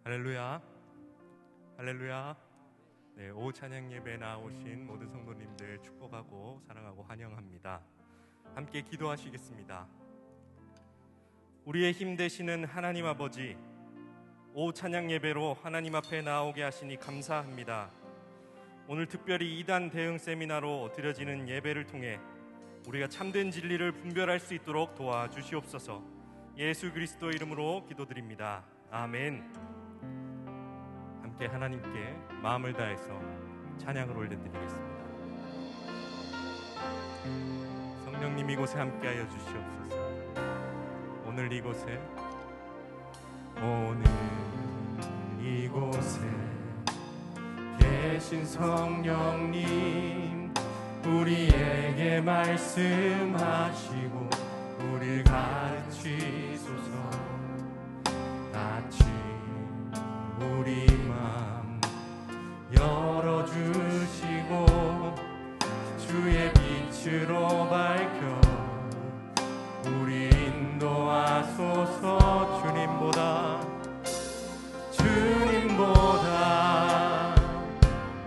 할렐루야, 할렐루야. 네, 오후 찬양 예배에 나오신 모든 성도님들 축복하고 사랑하고 환영합니다. 함께 기도하시겠습니다. 우리의 힘 되시는 하나님 아버지, 오후 찬양 예배로 하나님 앞에 나오게 하시니 감사합니다. 오늘 특별히 2단 대응 세미나로 드려지는 예배를 통해 우리가 참된 진리를 분별할 수 있도록 도와주시옵소서. 예수 그리스도 이름으로 기도드립니다. 아멘. 함께 하나님께 마음을 다해서 찬양을 올려드리겠습니다. 성령님 이곳에 함께하여 주시옵소서. 오늘 이곳에 계신 성령님, 우리에게 말씀하시고 우리를 가르치소서. 같이 우리 마음 열어주시고 주의 빛으로 밝혀 우리 인도하소서. 주님보다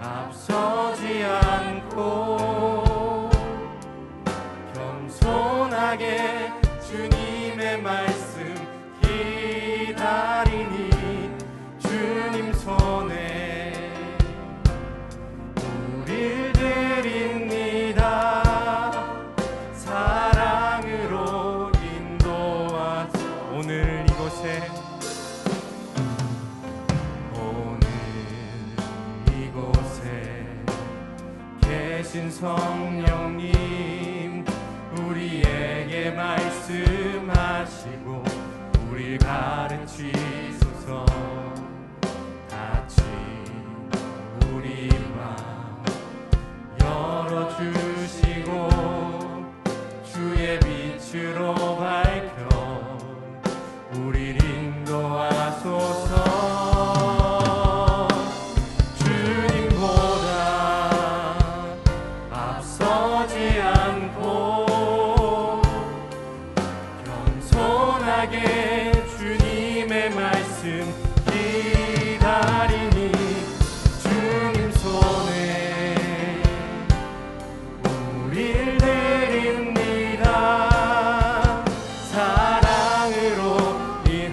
앞서지 않고 겸손하게 주님의 말씀 기다리니 주님 손에 우릴 드립니다. 사랑으로 인도하소서. 오늘 이곳에 계신 성령님, 우리에게 말씀하시고 우릴 가르치소서. 같이 우리 마음 열어주시고 주의 빛으로 밝혀 우릴 인도하소서. 주님의 말씀 기다리니 주님 손에 우릴 드립니다. 사랑으로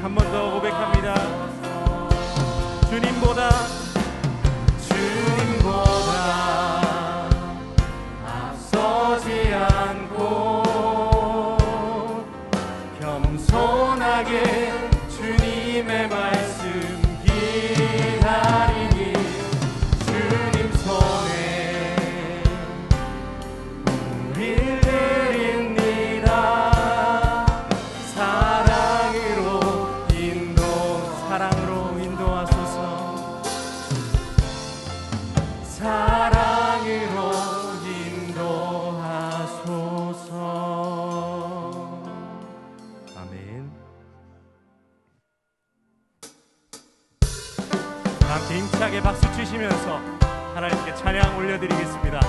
한 번 더 고백합니다. 주님보다 앞서지 않고 겸손하게 주님의 말씀 기다리니 주님 손에 우릴 드립니다. 사랑으로 인도하소서. 사랑으로 인도하소서. 아멘. 함께 힘차게 박수 치시면서 하나님께 찬양 올려드리겠습니다.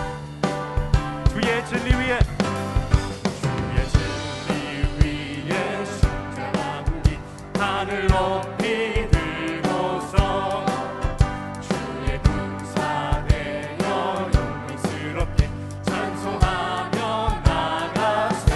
주의 진리 위에 십자가군기 하늘 높이 들고서 주의 군사되어 영광스럽게 찬송하며 나가세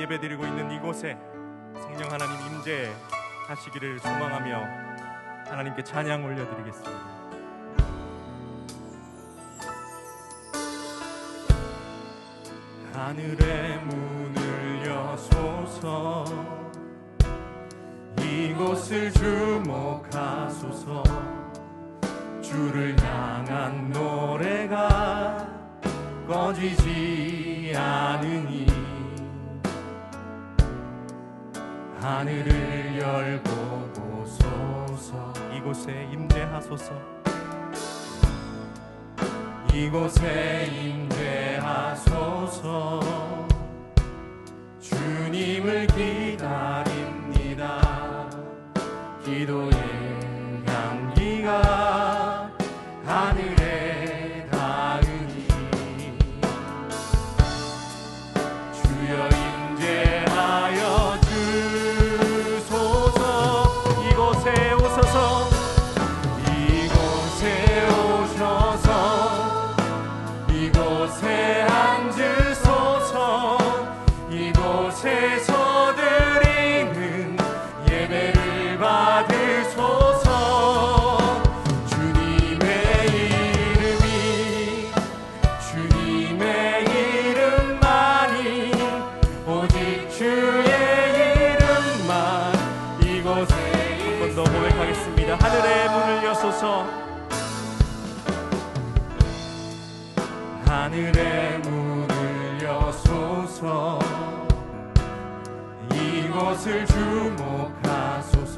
예배드리고 있는 이곳에 성령 하나님 임재하시기를 소망하며 하나님께 찬양 올려드리겠습니다. 하늘의 문을 여소서, 이곳을 주목하소서. 주를 향한 노래가 꺼지지 않으니 하늘을 열고 보소서. 이곳에 임재하소서, 이곳에 임재하소서. 주님을 기다립니다. 기도의 향기가 하늘에 닿으니 주여 임재하여 주소서. 이곳에 오셔서, 이곳에 오셔서, 이곳에 앉으소서. 이곳에서 드리는 예배를 받으소서. 주님의 이름만이, 오직 주의 이름만 이곳에. 한 번 더 고백하겠습니다. 하늘의 문을 여소서, 하늘의 문을 여소서. 이곳을 주목하소서.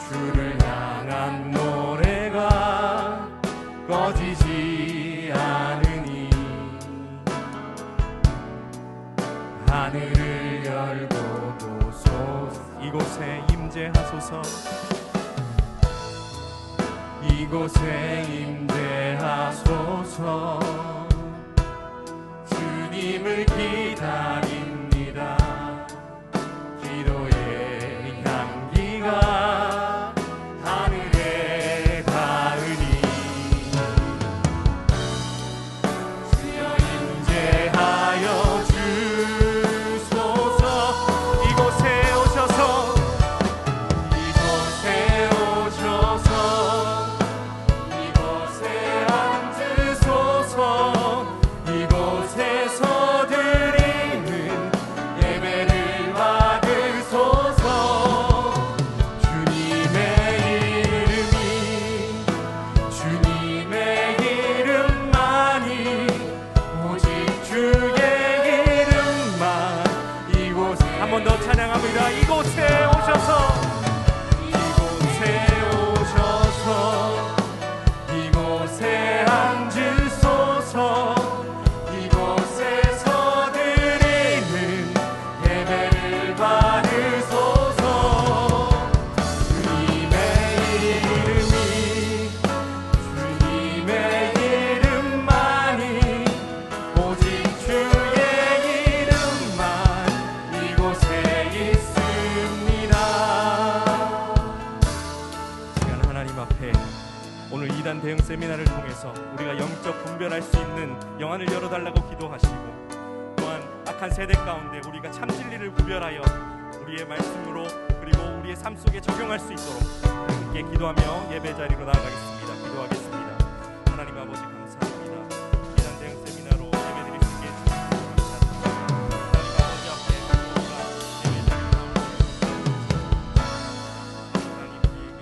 주를 향한 노래가 꺼지지 않으니 하늘을 열고 보소서. 이곳에 임재하소서, 이곳에 임재하소서. 주님을 기다립니다. 기도의 향기가 하늘에 닿으니 주여 임재하여 주소서. 이곳에 오셔서, 이곳에 오셔서, 이곳에 앉으소서. 이곳에서 드리는 예배를 받으소서. 주님의 이름이, 주님의 이름만이, 오직 주의 이름만 이곳에. 한 번 더 찬양합니다. 이곳에 오셔서, 이곳에 오셔서, 이곳에 앉으소서. 이곳에서 드리는 예배를 받으소서. 주님의 이름이, 주님의 이름만이, 오직 주의 이름만 이곳에 있습니다. 시간 하나님 앞에 오늘 2단 대응 세미나를 통해서 우리가 영적 분별할 수 있는 영안을 열어달라고 기도하시고, 또한 악한 세대 가운데 우리가 참 진리를 구별하여 우리의 말씀으로 그리고 우리의 삶 속에 적용할 수 있도록 함께 기도하며 예배 자리로 나아가겠습니다. 기도하겠습니다. 하나님 아버지 감사합니다. 2단 대응 세미나로 예배드릴 수 있게 해주셔서 감사드립니다. 하나님 아버지 앞에 우리가 예배 자리로 나아가겠습니다. 하나님 우리에게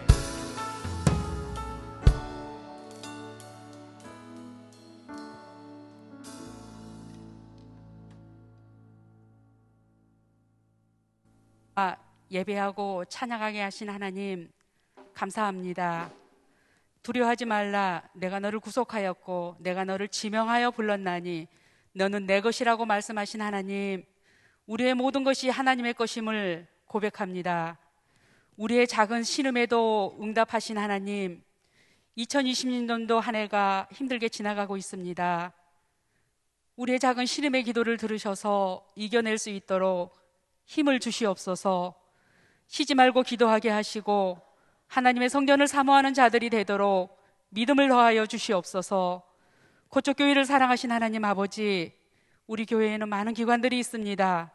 예배하고 찬양하게 하신 하나님 감사합니다. 두려워하지 말라. 내가 너를 구속하였고 내가 너를 지명하여 불렀나니 너는 내 것이라고 말씀하신 하나님, 우리의 모든 것이 하나님의 것임을 고백합니다. 우리의 작은 신음에도 응답하신 하나님, 2020년도 한 해가 힘들게 지나가고 있습니다. 우리의 작은 신음의 기도를 들으셔서 이겨낼 수 있도록 힘을 주시옵소서. 쉬지 말고 기도하게 하시고 하나님의 성전을 사모하는 자들이 되도록 믿음을 더하여 주시옵소서. 고척교회를 사랑하신 하나님 아버지, 우리 교회에는 많은 기관들이 있습니다.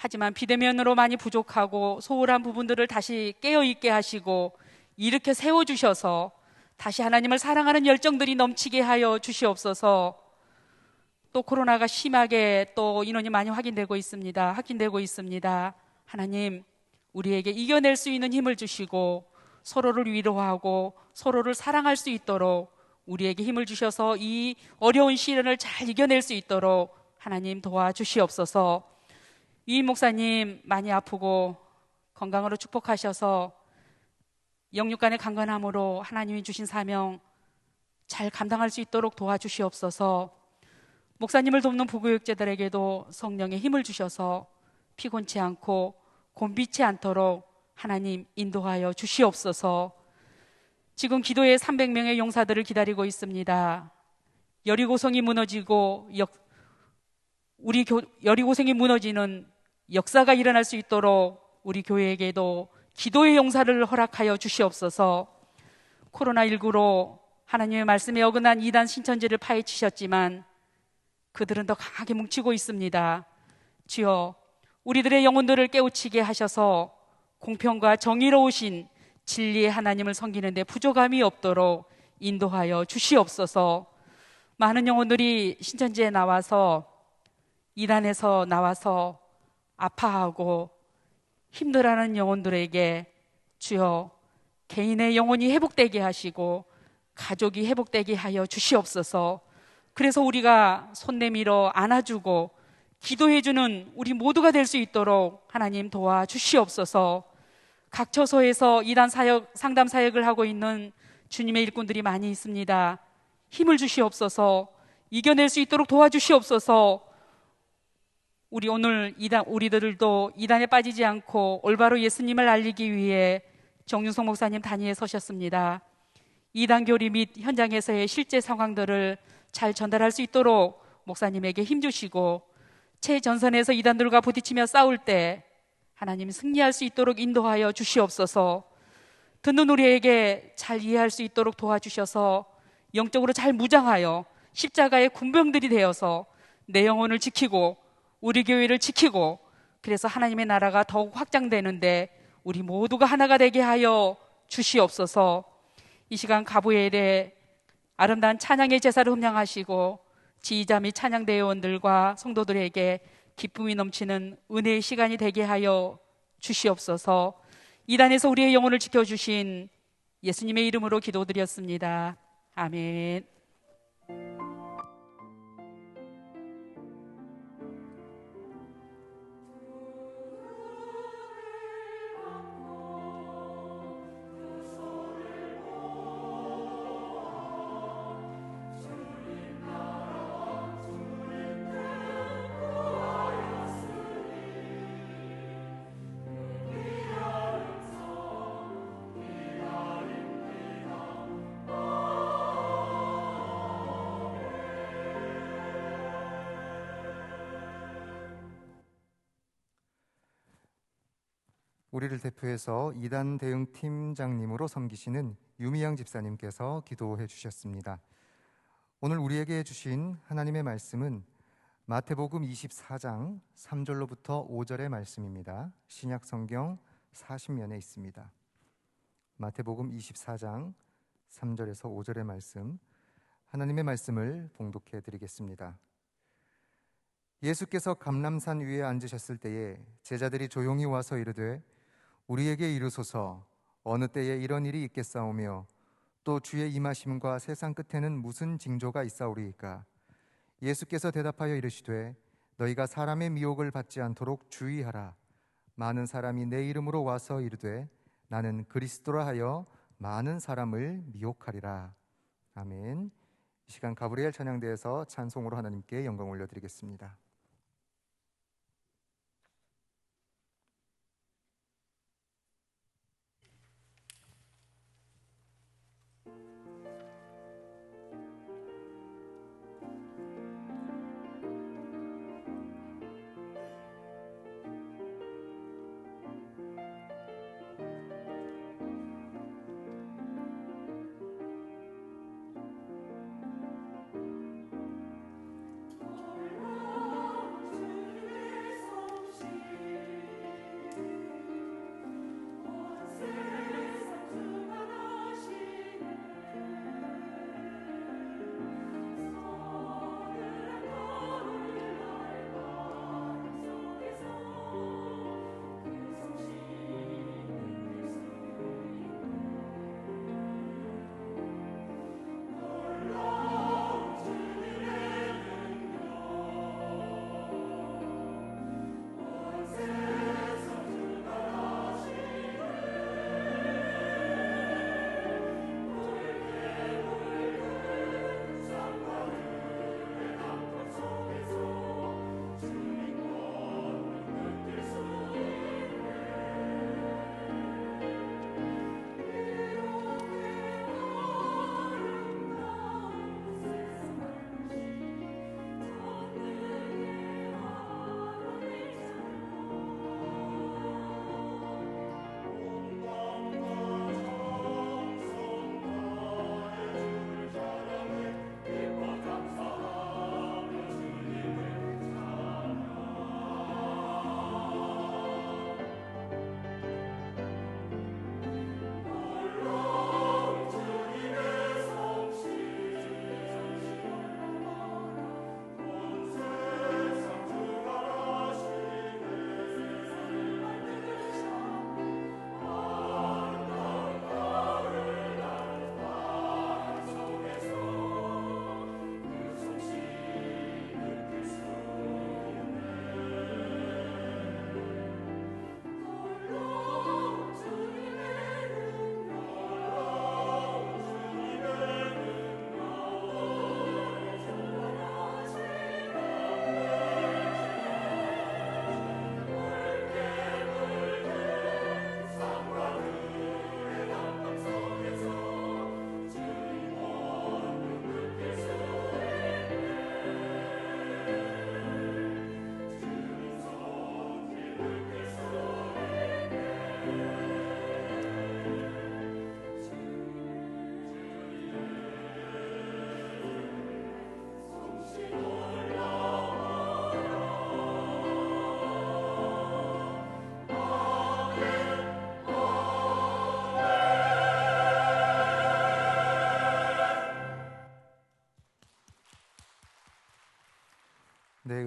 하지만 비대면으로 많이 부족하고 소홀한 부분들을 다시 깨어있게 하시고 일으켜 세워주셔서 다시 하나님을 사랑하는 열정들이 넘치게 하여 주시옵소서. 또 코로나가 심하게 또 인원이 많이 확진되고 있습니다. 하나님, 우리에게 이겨낼 수 있는 힘을 주시고 서로를 위로하고 서로를 사랑할 수 있도록 우리에게 힘을 주셔서 이 어려운 시련을 잘 이겨낼 수 있도록 하나님 도와주시옵소서. 이 목사님 많이 아프고 건강으로 축복하셔서 영육간의 강건함으로 하나님이 주신 사명 잘 감당할 수 있도록 도와주시옵소서. 목사님을 돕는 부교육자들에게도 성령의 힘을 주셔서 피곤치 않고 곤비치 않도록 하나님 인도하여 주시옵소서. 지금 기도에 300명의 용사들을 기다리고 있습니다. 여리고성이 무너지고 여리고성이 무너지는 역사가 일어날 수 있도록 우리 교회에게도 기도의 용사를 허락하여 주시옵소서. 코로나19로 하나님의 말씀에 어긋난 이단 신천지를 파헤치셨지만 그들은 더 강하게 뭉치고 있습니다. 주여, 우리들의 영혼들을 깨우치게 하셔서 공평과 정의로우신 진리의 하나님을 섬기는 데 부족함이 없도록 인도하여 주시옵소서. 많은 영혼들이 신천지에 나와서 이단에서 나와서 아파하고 힘들어하는 영혼들에게 주여 개인의 영혼이 회복되게 하시고 가족이 회복되게 하여 주시옵소서. 그래서 우리가 손 내밀어 안아주고 기도해주는 우리 모두가 될 수 있도록 하나님 도와주시옵소서. 각 처소에서 이단 사역, 상담 사역을 하고 있는 주님의 일꾼들이 많이 있습니다. 힘을 주시옵소서. 이겨낼 수 있도록 도와주시옵소서. 우리들도 이단에 빠지지 않고 올바로 예수님을 알리기 위해 정윤성 목사님 단위에 서셨습니다. 이단 교리 및 현장에서의 실제 상황들을 잘 전달할 수 있도록 목사님에게 힘주시고 최전선에서 이단들과 부딪히며 싸울 때 하나님 승리할 수 있도록 인도하여 주시옵소서. 듣는 우리에게 잘 이해할 수 있도록 도와주셔서 영적으로 잘 무장하여 십자가의 군병들이 되어서 내 영혼을 지키고 우리 교회를 지키고 그래서 하나님의 나라가 더욱 확장되는데 우리 모두가 하나가 되게 하여 주시옵소서. 이 시간 가부엘의 아름다운 찬양의 제사를 흠양하시고 지휘자 및 찬양대회원들과 성도들에게 기쁨이 넘치는 은혜의 시간이 되게 하여 주시옵소서. 이단에서 우리의 영혼을 지켜주신 예수님의 이름으로 기도드렸습니다. 아멘. 우리를 대표해서 이단 대응 팀장님으로 섬기시는 유미양 집사님께서 기도해 주셨습니다. 오늘 우리에게 주신 하나님의 말씀은 마태복음 24장 3절로부터 5절의 말씀입니다. 신약 성경 40면에 있습니다. 마태복음 24장 3절에서 5절의 말씀, 하나님의 말씀을 봉독해 드리겠습니다. 예수께서 감람산 위에 앉으셨을 때에 제자들이 조용히 와서 이르되 우리에게 이르소서 어느 때에 이런 일이 있겠사오며 또 주의 임하심과 세상 끝에는 무슨 징조가 있사오리이까? 예수께서 대답하여 이르시되 너희가 사람의 미혹을 받지 않도록 주의하라. 많은 사람이 내 이름으로 와서 이르되 나는 그리스도라 하여 많은 사람을 미혹하리라. 아멘. 이 시간 가브리엘 찬양대에서 찬송으로 하나님께 영광 올려드리겠습니다.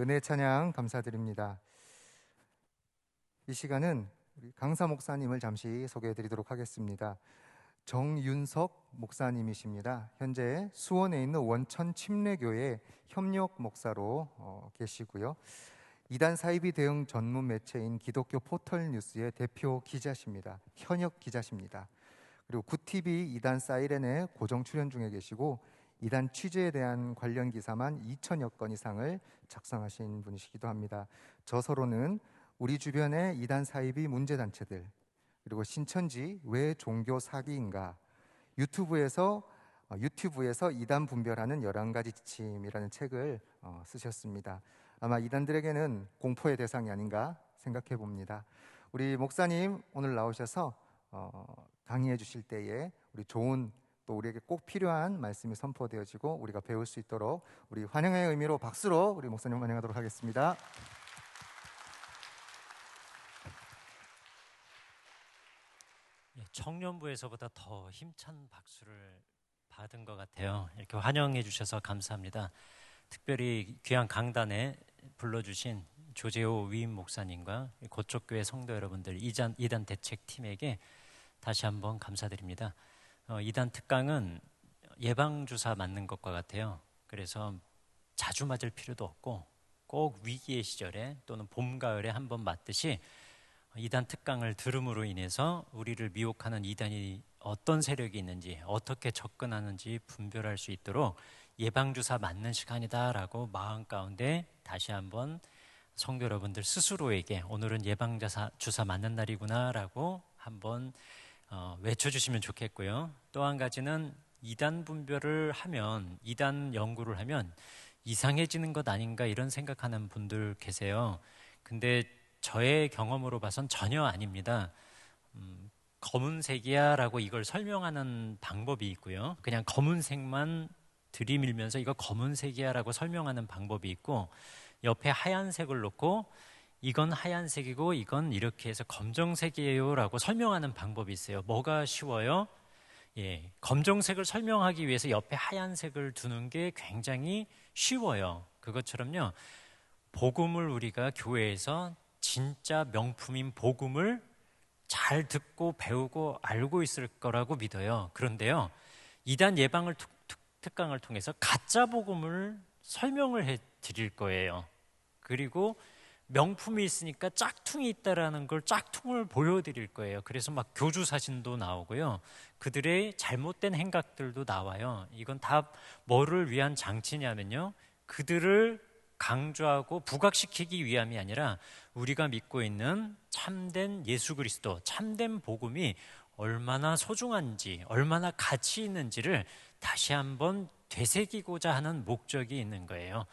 은혜 찬양 감사드립니다. 이 시간은 우리 강사 목사님을 잠시 소개해드리도록 하겠습니다. 정윤석 목사님이십니다. 현재 수원에 있는 원천 침례교회 협력 목사로 계시고요. 이단 사이비 대응 전문 매체인 기독교 포털 뉴스의 대표 기자십니다. 현역 기자십니다. 그리고 구TV 이단 사이렌에 고정 출연 중에 계시고 이단 취재에 대한 관련 기사만 2,000여 건 이상을 작성하신 분이시기도 합니다. 저서로는 우리 주변의 이단 사이비 문제단체들, 그리고 신천지 왜 종교 사기인가, 유튜브에서 이단 분별하는 11가지 지침이라는 책을 쓰셨습니다. 아마 이단들에게는 공포의 대상이 아닌가 생각해 봅니다. 우리 목사님 오늘 나오셔서 강의해 주실 때에 우리 좋은, 또 우리에게 꼭 필요한 말씀이 선포되어지고 우리가 배울 수 있도록 우리 환영의 의미로 박수로 우리 목사님 환영하도록 하겠습니다. 청년부에서보다 더 힘찬 박수를 받은 것 같아요. 이렇게 환영해 주셔서 감사합니다. 특별히 귀한 강단에 불러주신 조재호 위임 목사님과 고척교회 성도 여러분들, 이단 대책팀에게 다시 한번 감사드립니다. 이단 특강은 예방주사 맞는 것과 같아요. 그래서 자주 맞을 필요도 없고 꼭 위기의 시절에 또는 봄, 가을에 한번 맞듯이 이단 특강을 들음으로 인해서 우리를 미혹하는 이단이 어떤 세력이 있는지, 어떻게 접근하는지 분별할 수 있도록 예방주사 맞는 시간이다라고 마음 가운데 다시 한번 성도 여러분들 스스로에게 오늘은 예방주사 맞는 날이구나라고 한번 외쳐주시면 좋겠고요. 또 한 가지는 이단 분별을 하면, 이단 연구를 하면 이상해지는 것 아닌가 이런 생각하는 분들 계세요. 근데 저의 경험으로 봐선 전혀 아닙니다. 검은색이야 라고 이걸 설명하는 방법이 있고요. 그냥 검은색만 들이밀면서 이거 검은색이야 라고 설명하는 방법이 있고, 옆에 하얀색을 놓고 이건 하얀색이고 이건 이렇게 해서 검정색이에요 라고 설명하는 방법이 있어요. 뭐가 쉬워요? 검정색을 설명하기 위해서 옆에 하얀색을 두는 게 굉장히 쉬워요. 그것처럼요, 복음을 우리가 교회에서 진짜 명품인 복음을 잘 듣고 배우고 알고 있을 거라고 믿어요. 그런데요, 이단 예방을 특강을 통해서 가짜 복음을 설명을 해 드릴 거예요. 그리고 명품이 있으니까 짝퉁이 있다라는 걸 짝퉁을 보여드릴 거예요. 그래서 막 교주 사진도 나오고요, 그들의 잘못된 행각들도 나와요. 이건 다 뭐를 위한 장치냐면요, 그들을 강조하고 부각시키기 위함이 아니라 우리가 믿고 있는 참된 예수 그리스도, 참된 복음이 얼마나 소중한지, 얼마나 가치 있는지를 다시 한번 되새기고자 하는 목적이 있는 거예요.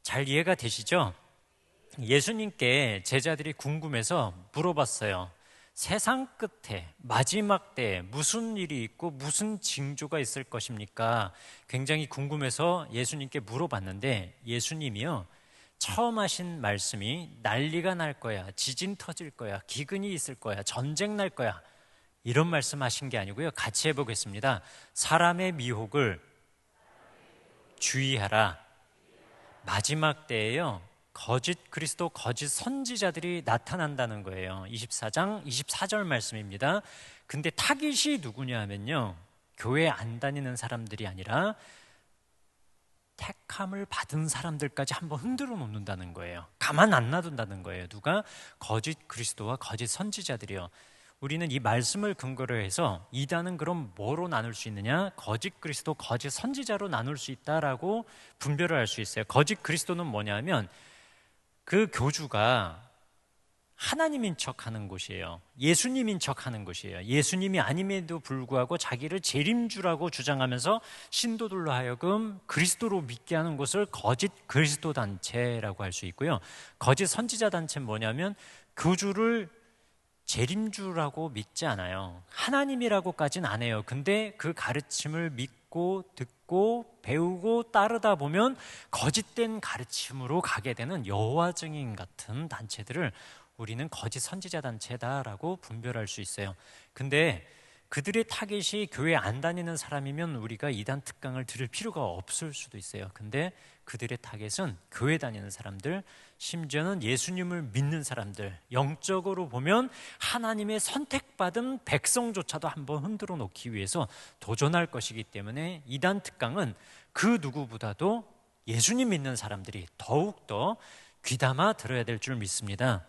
잘 이해가 되시죠? 예수님께 제자들이 궁금해서 물어봤어요. 세상 끝에 마지막 때에 무슨 일이 있고 무슨 징조가 있을 것입니까? 굉장히 궁금해서 예수님께 물어봤는데, 예수님이요, 처음 하신 말씀이 난리가 날 거야, 지진 터질 거야, 기근이 있을 거야, 전쟁 날 거야, 이런 말씀하신 게 아니고요. 같이 해보겠습니다. 사람의 미혹을 주의하라. 마지막 때에요, 거짓 그리스도, 거짓 선지자들이 나타난다는 거예요. 24장 24절 말씀입니다. 근데 타깃이 누구냐 하면요, 교회 안 다니는 사람들이 아니라 택함을 받은 사람들까지 한번 흔들어 놓는다는 거예요. 가만 안 놔둔다는 거예요. 누가? 거짓 그리스도와 거짓 선지자들이요. 우리는 이 말씀을 근거로 해서 이단은 그럼 뭐로 나눌 수 있느냐? 거짓 그리스도, 거짓 선지자로 나눌 수 있다라고 분별을 할 수 있어요. 거짓 그리스도는 뭐냐면 그 교주가 하나님인 척하는 곳이에요. 예수님인 척하는 곳이에요. 예수님이 아님에도 불구하고 자기를 재림주라고 주장하면서 신도들로 하여금 그리스도로 믿게 하는 곳을 거짓 그리스도 단체라고 할 수 있고요. 거짓 선지자 단체는 뭐냐면 교주를 재림주라고 믿지 않아요. 하나님이라고까지는 안 해요. 근데 그 가르침을 믿고 듣고 배우고 따르다 보면 거짓된 가르침으로 가게 되는 여호와 증인 같은 단체들을 우리는 거짓 선지자 단체다라고 분별할 수 있어요. 근데 그들의 타겟이 교회 안 다니는 사람이면 우리가 이단 특강을 들을 필요가 없을 수도 있어요. 근데 그들의 타겟은 교회 다니는 사람들, 심지어는 예수님을 믿는 사람들, 영적으로 보면 하나님의 선택받은 백성조차도 한번 흔들어 놓기 위해서 도전할 것이기 때문에 이단 특강은 그 누구보다도 예수님 믿는 사람들이 더욱더 귀담아 들어야 될 줄 믿습니다.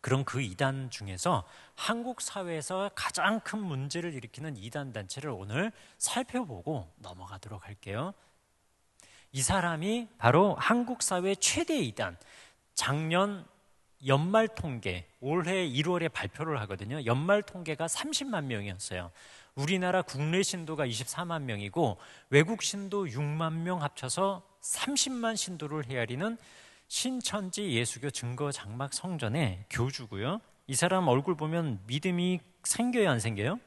그럼 그 이단 중에서 한국 사회에서 가장 큰 문제를 일으키는 이단 단체를 오늘 살펴보고 넘어가도록 할게요. 이 사람이 바로 한국 사회 최대 이단, 작년 연말 통계, 올해 1월에 발표를 하거든요. 연말 통계가 30만 명이었어요. 우리나라 국내 신도가 24만 명이고 외국 신도 6만 명 합쳐서 30만 신도를 헤아리는 신천지 예수교 증거 장막 성전의 교주고요. 이 사람 얼굴 보면 믿음이 생겨요, 안 생겨요?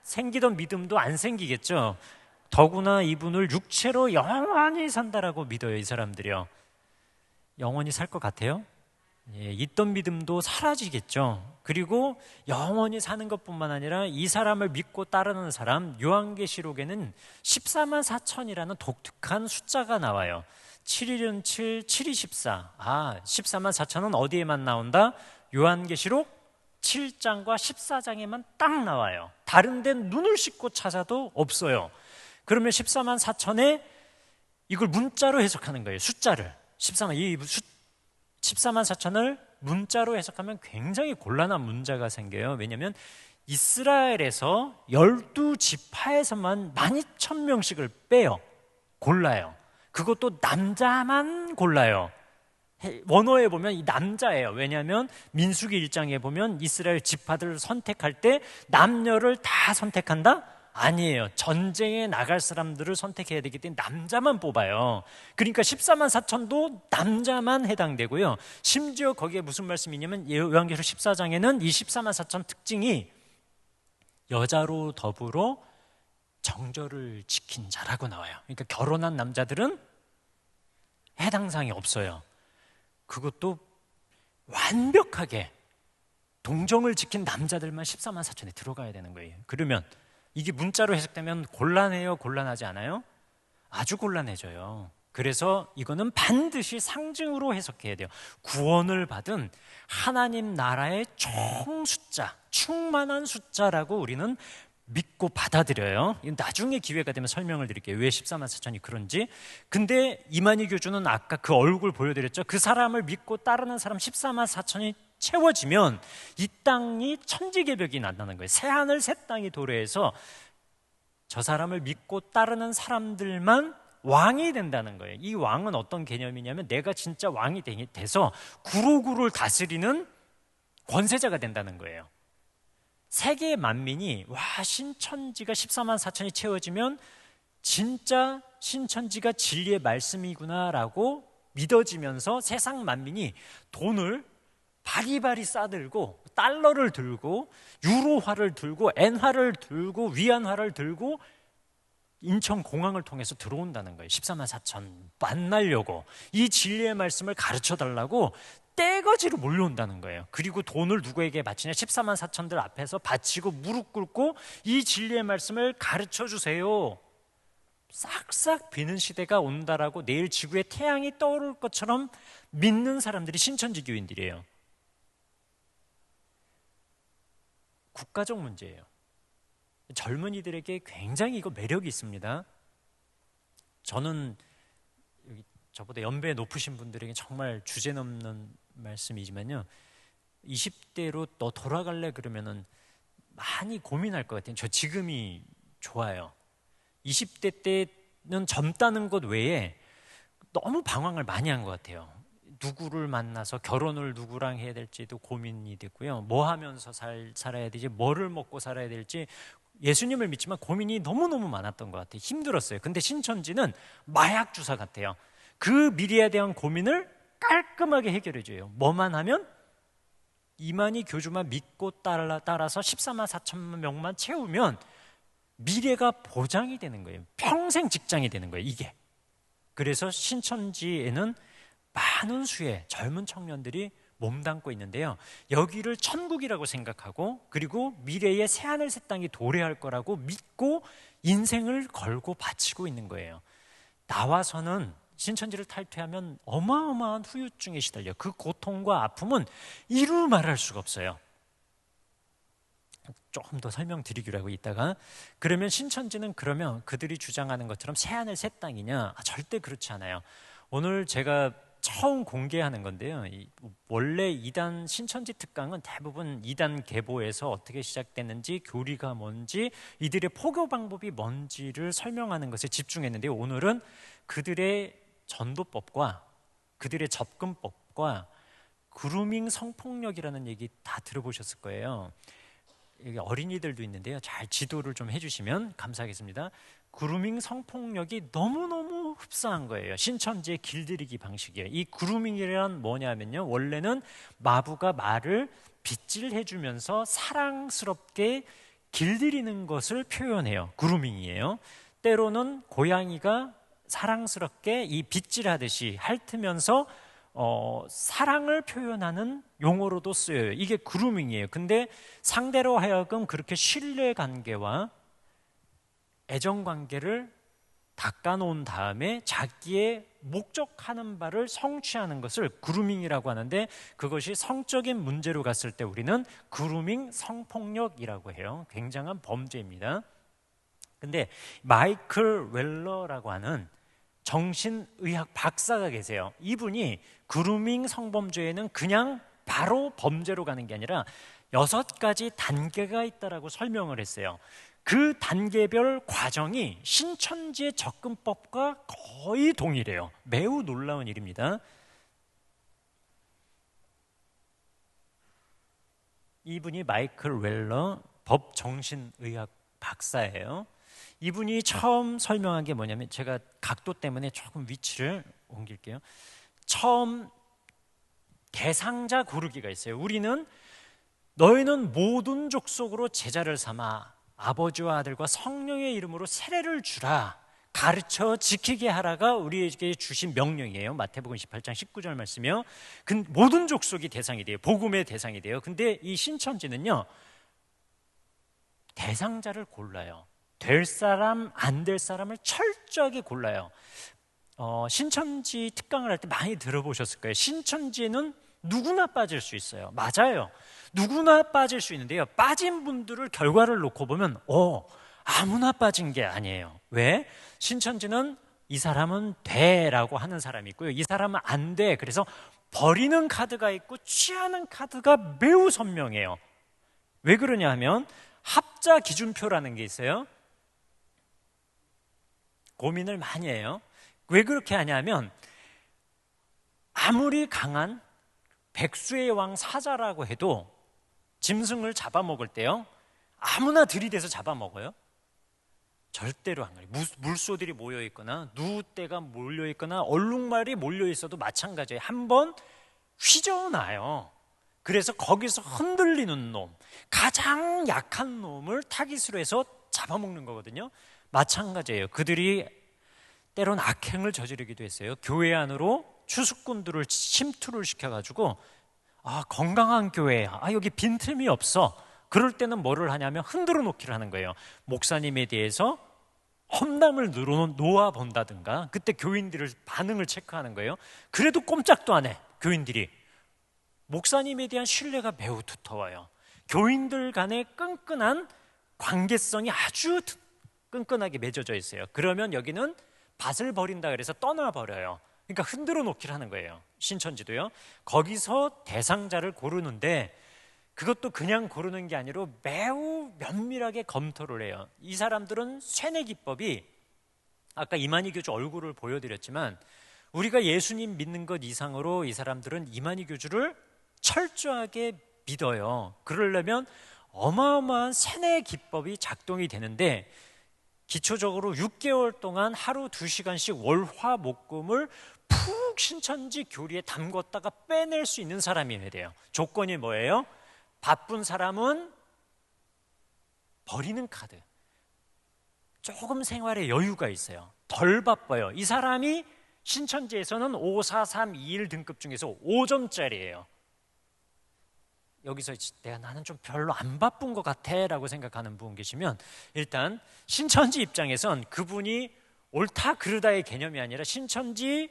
생기던 믿음도 안 생기겠죠. 더구나 이분을 육체로 영원히 산다라고 믿어요, 이 사람들이요. 영원히 살 것 같아요? 예, 있던 믿음도 사라지겠죠. 그리고 영원히 사는 것뿐만 아니라 이 사람을 믿고 따르는 사람, 요한계시록에는 14만 4천이라는 독특한 숫자가 나와요. 7일은 7, 7이 14. 14만 4천은 어디에만 나온다? 요한계시록 7장과 14장에만 딱 나와요. 다른 데는 눈을 씻고 찾아도 없어요. 그러면 14만 4천에 이걸 문자로 해석하는 거예요. 숫자를. 14만 4천을 문자로 해석하면 굉장히 곤란한 문제가 생겨요. 왜냐하면 이스라엘에서 12지파에서만 12,000명씩을 빼요. 골라요. 그것도 남자만 골라요. 원어에 보면 이 남자예요. 왜냐하면 민수기 1장에 보면 이스라엘 지파들을 선택할 때 남녀를 다 선택한다? 아니에요. 전쟁에 나갈 사람들을 선택해야 되기 때문에 남자만 뽑아요. 그러니까 14만 4천도 남자만 해당되고요. 심지어 거기에 무슨 말씀이 있냐면 요한계시록 14장에는 이 14만 4천 특징이 여자로 더불어 정절을 지킨 자라고 나와요. 그러니까 결혼한 남자들은 해당 사항이 없어요. 그것도 완벽하게 동정을 지킨 남자들만 14만 4천에 들어가야 되는 거예요. 그러면 이게 문자로 해석되면 곤란해요? 곤란하지 않아요? 아주 곤란해져요. 그래서 이거는 반드시 상징으로 해석해야 돼요. 구원을 받은 하나님 나라의 총 숫자, 충만한 숫자라고 우리는 믿고 받아들여요. 나중에 기회가 되면 설명을 드릴게요. 왜 14만 4천이 그런지. 근데 이만희 교주는 아까 그 얼굴 보여드렸죠. 그 사람을 믿고 따르는 사람 14만 4천이 채워지면 이 땅이 천지개벽이 난다는 거예요. 새하늘 새 땅이 도래해서 저 사람을 믿고 따르는 사람들만 왕이 된다는 거예요. 이 왕은 어떤 개념이냐면 내가 진짜 왕이 돼서 구로구를 다스리는 권세자가 된다는 거예요. 세계 만민이 신천지가 14만 4천이 채워지면 진짜 신천지가 진리의 말씀이구나라고 믿어지면서 세상 만민이 돈을 바리바리 싸들고 달러를 들고 유로화를 들고 엔화를 들고 위안화를 들고 인천공항을 통해서 들어온다는 거예요. 14만 4천 만나려고 이 진리의 말씀을 가르쳐달라고 떼거지로 몰려온다는 거예요. 그리고 돈을 누구에게 바치냐? 14만 4천들 앞에서 바치고 무릎 꿇고 이 진리의 말씀을 가르쳐 주세요. 싹싹 비는 시대가 온다라고 내일 지구에 태양이 떠오를 것처럼 믿는 사람들이 신천지 교인들이에요. 국가적 문제예요. 젊은이들에게 굉장히 이거 매력이 있습니다. 저는 저보다 연배 높으신 분들에게 정말 주제넘는 말씀이지만요, 20대로 너 돌아갈래 그러면은 많이 고민할 것 같아요. 저 지금이 좋아요. 20대 때는 젊다는 것 외에 너무 방황을 많이 한 것 같아요. 누구를 만나서 결혼을 누구랑 해야 될지도 고민이 됐고요. 뭐 하면서 살아야 되지, 뭐를 먹고 살아야 될지, 예수님을 믿지만 고민이 너무너무 많았던 것 같아요. 힘들었어요. 근데 신천지는 마약 주사 같아요. 그 미래에 대한 고민을 깔끔하게 해결해줘요. 뭐만 하면 이만희 교주만 믿고 따라서 14만 4천 명만 채우면 미래가 보장이 되는 거예요. 평생 직장이 되는 거예요, 이게. 그래서 신천지에는 많은 수의 젊은 청년들이 몸담고 있는데요. 여기를 천국이라고 생각하고 그리고 미래의 새하늘 새 땅이 도래할 거라고 믿고 인생을 걸고 바치고 있는 거예요. 나와서는 신천지를 탈퇴하면 어마어마한 후유증에 시달려 그 고통과 아픔은 이루 말할 수가 없어요. 조금 더 설명드리기로 하고 있다가 그러면 신천지는 그러면 그들이 주장하는 것처럼 새하늘 새 땅이냐? 절대 그렇지 않아요. 오늘 제가 처음 공개하는 건데요. 원래 이단 신천지 특강은 대부분 이단 계보에서 어떻게 시작됐는지 교리가 뭔지 이들의 포교 방법이 뭔지를 설명하는 것에 집중했는데요. 오늘은 그들의 전도법과 그들의 접근법과 그루밍 성폭력이라는 얘기 다 들어보셨을 거예요. 여기 어린이들도 있는데요. 잘 지도를 좀 해주시면 감사하겠습니다. 그루밍 성폭력이 너무너무 흡사한 거예요. 신천지의 길들이기 방식이에요. 이 그루밍이란 뭐냐면요, 원래는 마부가 말을 빗질해주면서 사랑스럽게 길들이는 것을 표현해요. 그루밍이에요. 때로는 고양이가 사랑스럽게 이 빗질하듯이 핥으면서 사랑을 표현하는 용어로도 쓰여요. 이게 그루밍이에요. 근데 상대로 하여금 그렇게 신뢰관계와 애정관계를 닦아놓은 다음에 자기의 목적하는 바를 성취하는 것을 그루밍이라고 하는데, 그것이 성적인 문제로 갔을 때 우리는 그루밍 성폭력이라고 해요. 굉장한 범죄입니다. 근데 마이클 웰러라고 하는 정신의학 박사가 계세요. 이분이 그루밍 성범죄에는 그냥 바로 범죄로 가는 게 아니라 6가지 단계가 있다라고 설명을 했어요. 그 단계별 과정이 신천지의 접근법과 거의 동일해요. 매우 놀라운 일입니다. 이분이 마이클 웰러 법정신의학 박사예요. 이분이 처음 설명한 게 뭐냐면, 제가 각도 때문에 조금 위치를 옮길게요. 처음 대상자 고르기가 있어요. 우리는 너희는 모든 족속으로 제자를 삼아 아버지와 아들과 성령의 이름으로 세례를 주라, 가르쳐 지키게 하라가 우리에게 주신 명령이에요. 마태복음 18장 19절 말씀이요. 모든 족속이 대상이 돼요. 복음의 대상이 돼요. 근데 이 신천지는요, 대상자를 골라요. 될 사람 안 될 사람을 철저하게 골라요. 신천지 특강을 할 때 많이 들어보셨을 거예요. 신천지에는 누구나 빠질 수 있어요. 맞아요. 누구나 빠질 수 있는데요, 빠진 분들을 결과를 놓고 보면 아무나 빠진 게 아니에요. 왜? 신천지는 이 사람은 돼라고 하는 사람이 있고요, 이 사람은 안 돼. 그래서 버리는 카드가 있고 취하는 카드가 매우 선명해요. 왜 그러냐 하면 합자 기준표라는 게 있어요. 고민을 많이 해요. 왜 그렇게 하냐면, 아무리 강한 백수의 왕 사자라고 해도 짐승을 잡아먹을 때요, 아무나 들이대서 잡아먹어요? 절대로 안 그래요. 물소들이 모여있거나 누떼가 몰려있거나 얼룩말이 몰려있어도 마찬가지예요. 한번 휘저어놔요. 그래서 거기서 흔들리는 놈, 가장 약한 놈을 타깃으로 해서 잡아먹는 거거든요. 마찬가지예요. 그들이 때론 악행을 저지르기도 했어요. 교회 안으로 추수꾼들을 침투를 시켜가지고 건강한 교회, 여기 빈틈이 없어. 그럴 때는 뭐를 하냐면 흔들어 놓기를 하는 거예요. 목사님에 대해서 험담을 놓아본다든가, 그때 교인들을 반응을 체크하는 거예요. 그래도 꼼짝도 안 해. 교인들이 목사님에 대한 신뢰가 매우 두터워요. 교인들 간의 끈끈한 관계성이 아주 끈끈하게 맺어져 있어요. 그러면 여기는 밭을 버린다 그래서 떠나버려요. 그러니까 흔들어 놓기를 하는 거예요. 신천지도요. 거기서 대상자를 고르는데, 그것도 그냥 고르는 게 아니라 매우 면밀하게 검토를 해요. 이 사람들은 쇠뇌 기법이, 아까 이만희 교주 얼굴을 보여드렸지만, 우리가 예수님 믿는 것 이상으로 이 사람들은 이만희 교주를 철저하게 믿어요. 그러려면 어마어마한 쇠뇌 기법이 작동이 되는데, 기초적으로 6개월 동안 하루 2시간씩 월화 목금을 푹 신천지 교리에 담궜다가 빼낼 수 있는 사람이어야 돼요. 조건이 뭐예요? 바쁜 사람은 버리는 카드, 조금 생활에 여유가 있어요. 덜 바빠요. 이 사람이 신천지에서는 5, 4, 3, 2, 1 등급 중에서 5점짜리예요. 여기서 나는 좀 별로 안 바쁜 것 같아 라고 생각하는 분 계시면, 일단 신천지 입장에선 그분이 옳다 그르다의 개념이 아니라 신천지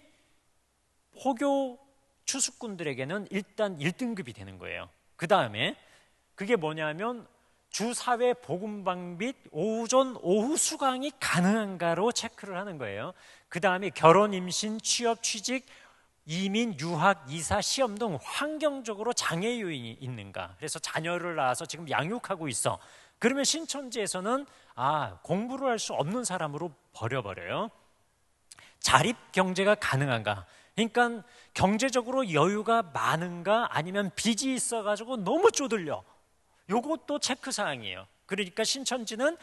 포교 추수꾼들에게는 일단 1등급이 되는 거예요. 그 다음에 그게 뭐냐면 주사회 복음방 및 오전 오후 수강이 가능한가로 체크를 하는 거예요. 그 다음에 결혼, 임신, 취업, 취직, 이민, 유학, 이사, 시험 등 환경적으로 장애 요인이 있는가. 그래서 자녀를 낳아서 지금 양육하고 있어. 그러면 신천지에서는 공부를 할 수 없는 사람으로 버려버려요. 자립 경제가 가능한가. 그러니까 경제적으로 여유가 많은가, 아니면 빚이 있어가지고 너무 쪼들려. 요것도 체크사항이에요. 그러니까 신천지는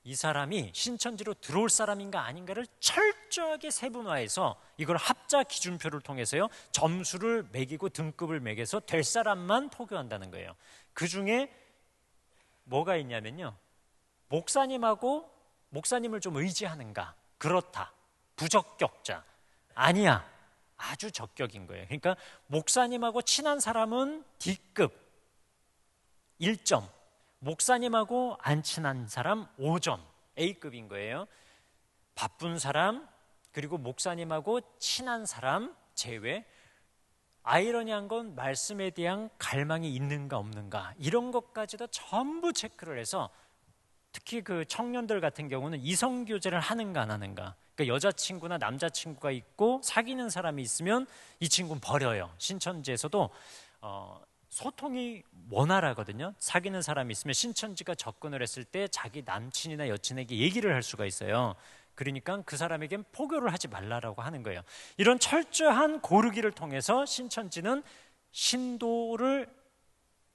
이 사람이 신천지로 들어올 사람인가 아닌가를 철저하게 세분화해서 이걸 합자 기준표를 통해서요, 점수를 매기고 등급을 매겨서 될 사람만 포교한다는 거예요. 그 중에 뭐가 있냐면요, 목사님을 좀 의지하는가. 그렇다. 부적격자. 아니야. 아주 적격인 거예요. 그러니까 목사님하고 친한 사람은 D급 1점, 목사님하고 안 친한 사람 5점, A급인 거예요. 바쁜 사람, 그리고 목사님하고 친한 사람 제외. 아이러니한 건 말씀에 대한 갈망이 있는가 없는가, 이런 것까지도 전부 체크를 해서, 특히 그 청년들 같은 경우는 이성교제를 하는가 안 하는가. 그러니까 여자친구나 남자친구가 있고 사귀는 사람이 있으면 이 친구는 버려요. 신천지에서도 소통이 원활하거든요. 사귀는 사람이 있으면 신천지가 접근을 했을 때 자기 남친이나 여친에게 얘기를 할 수가 있어요. 그러니까 그 사람에겐 포교를 하지 말라라고 하는 거예요. 이런 철저한 고르기를 통해서 신천지는 신도를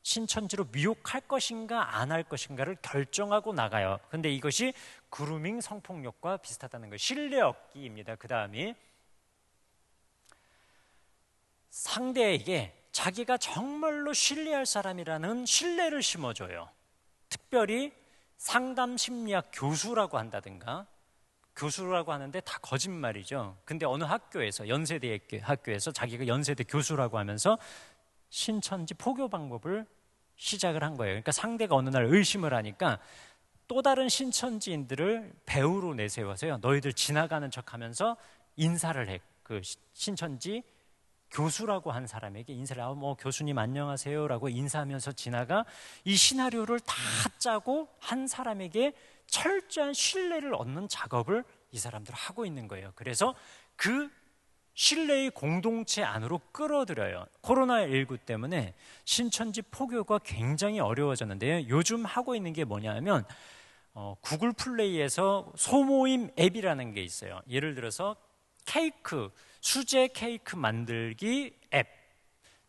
신천지로 미혹할 것인가 안 할 것인가를 결정하고 나가요. 근데 이것이 그루밍 성폭력과 비슷하다는 거예요. 신뢰 얻기입니다. 그 다음이 상대에게 자기가 정말로 신뢰할 사람이라는 신뢰를 심어줘요. 특별히 상담 심리학 교수라고 한다든가, 교수라고 하는데 다 거짓말이죠. 근데 어느 학교에서, 연세대 학교에서 자기가 연세대 교수라고 하면서 신천지 포교 방법을 시작을 한 거예요. 그러니까 상대가 어느 날 의심을 하니까 또 다른 신천지인들을 배우로 내세워서요, 너희들 지나가는 척하면서 인사를 해. 그 신천지 교수라고 한 사람에게 인사를 하고, 교수님 안녕하세요라고 인사하면서 지나가. 이 시나리오를 다 짜고 한 사람에게 철저한 신뢰를 얻는 작업을 이 사람들 하고 있는 거예요. 그래서 그 신뢰의 공동체 안으로 끌어들여요. 코로나19 때문에 신천지 포교가 굉장히 어려워졌는데요, 요즘 하고 있는 게 뭐냐면 구글 플레이에서 소모임 앱이라는 게 있어요. 예를 들어서 수제 케이크 만들기 앱,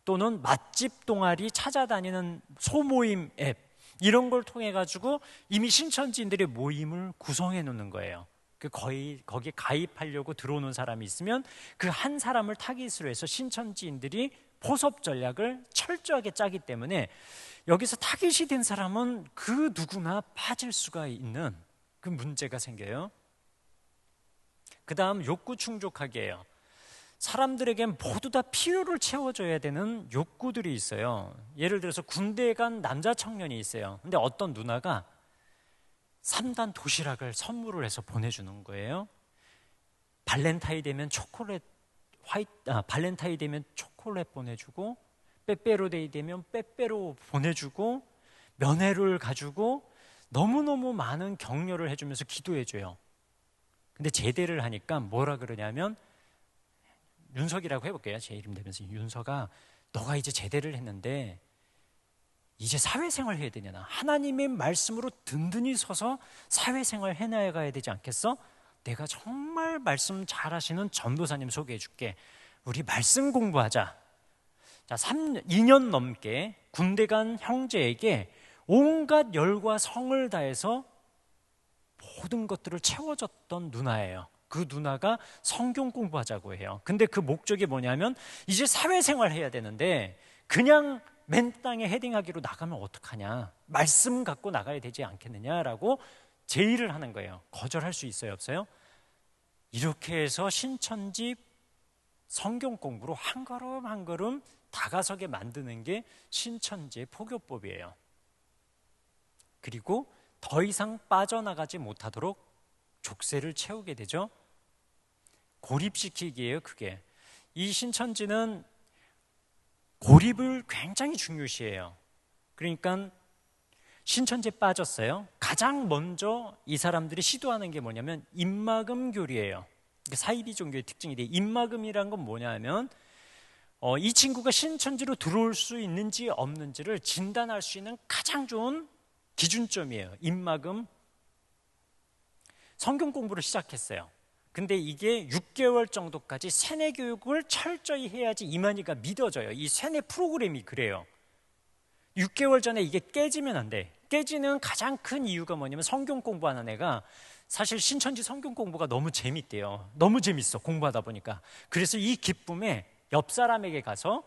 또는 맛집 동아리 찾아다니는 소모임 앱, 이런 걸 통해 가지고 이미 신천지인들의 모임을 구성해 놓는 거예요. 거기에 가입하려고 들어오는 사람이 있으면 그 한 사람을 타깃으로 해서 신천지인들이 포섭 전략을 철저하게 짜기 때문에 여기서 타깃이 된 사람은 그 누구나 빠질 수가 있는 그 문제가 생겨요. 그 다음 욕구 충족하기예요. 사람들에겐 모두 다 필요를 채워줘야 되는 욕구들이 있어요. 예를 들어서 군대에 간 남자 청년이 있어요. 근데 어떤 누나가 3단 도시락을 선물을 해서 보내주는 거예요. 발렌타인 되면 초콜릿 보내주고, 빼빼로데이 되면 빼빼로 보내주고, 면회를 가지고 너무너무 많은 격려를 해주면서 기도해줘요. 근데 제대를 하니까 뭐라 그러냐면, 윤석이라고 해볼게요. 제 이름 대면서, 윤석아, 너가 이제 제대를 했는데 이제 사회생활 해야 되냐. 하나님의 말씀으로 든든히 서서 사회생활 해나가야 되지 않겠어? 내가 정말 말씀 잘하시는 전도사님 소개해 줄게. 우리 말씀 공부하자. 자, 2년 넘게 군대 간 형제에게 온갖 열과 성을 다해서 모든 것들을 채워줬던 누나예요. 그 누나가 성경 공부하자고 해요. 근데 그 목적이 뭐냐면, 이제 사회생활 해야 되는데 그냥 맨 땅에 헤딩하기로 나가면 어떡하냐, 말씀 갖고 나가야 되지 않겠느냐라고 제의를 하는 거예요. 거절할 수 있어요, 없어요? 이렇게 해서 신천지 성경 공부로 한 걸음 한 걸음 다가서게 만드는 게 신천지의 포교법이에요. 그리고 더 이상 빠져나가지 못하도록 족쇄를 채우게 되죠. 고립시키기예요, 그게. 이 신천지는 고립을 굉장히 중요시해요. 그러니까 신천지에 빠졌어요. 가장 먼저 이 사람들이 시도하는 게 뭐냐면 입막음 교리예요. 사이비 종교의 특징인데, 입막음이란 건 뭐냐면 이 친구가 신천지로 들어올 수 있는지 없는지를 진단할 수 있는 가장 좋은 기준점이에요. 입막음. 성경 공부를 시작했어요. 근데 이게 6개월 정도까지 세뇌 교육을 철저히 해야지 이만희가 믿어져요. 이 세뇌 프로그램이 그래요. 6개월 전에 이게 깨지면 안 돼. 깨지는 가장 큰 이유가 뭐냐면 성경 공부하는 애가 사실 신천지 성경 공부가 너무 재밌대요. 너무 재밌어, 공부하다 보니까. 그래서 이 기쁨에 옆 사람에게 가서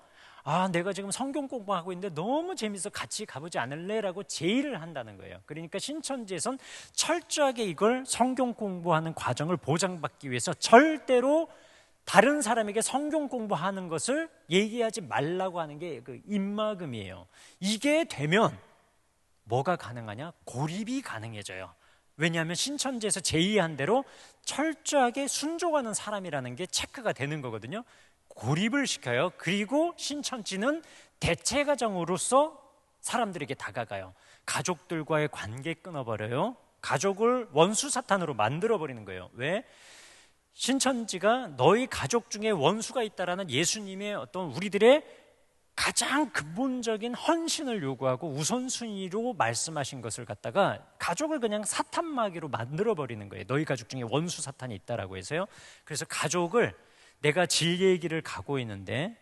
내가 지금 성경 공부하고 있는데 너무 재밌어, 같이 가보지 않을래? 라고 제의를 한다는 거예요. 그러니까 신천지에선 철저하게 이걸 성경 공부하는 과정을 보장받기 위해서 절대로 다른 사람에게 성경 공부하는 것을 얘기하지 말라고 하는 게 그 입막음이에요. 이게 되면 뭐가 가능하냐? 고립이 가능해져요. 왜냐하면 신천지에서 제의한 대로 철저하게 순종하는 사람이라는 게 체크가 되는 거거든요. 고립을 시켜요. 그리고 신천지는 대체가정으로서 사람들에게 다가가요. 가족들과의 관계 끊어버려요. 가족을 원수 사탄으로 만들어버리는 거예요. 왜? 신천지가 너희 가족 중에 원수가 있다라는 예수님의 어떤 우리들의 가장 근본적인 헌신을 요구하고 우선순위로 말씀하신 것을 갖다가 가족을 그냥 사탄마귀로 만들어버리는 거예요. 너희 가족 중에 원수 사탄이 있다라고 해서요. 그래서 가족을 내가 진리의 길을 가고 있는데,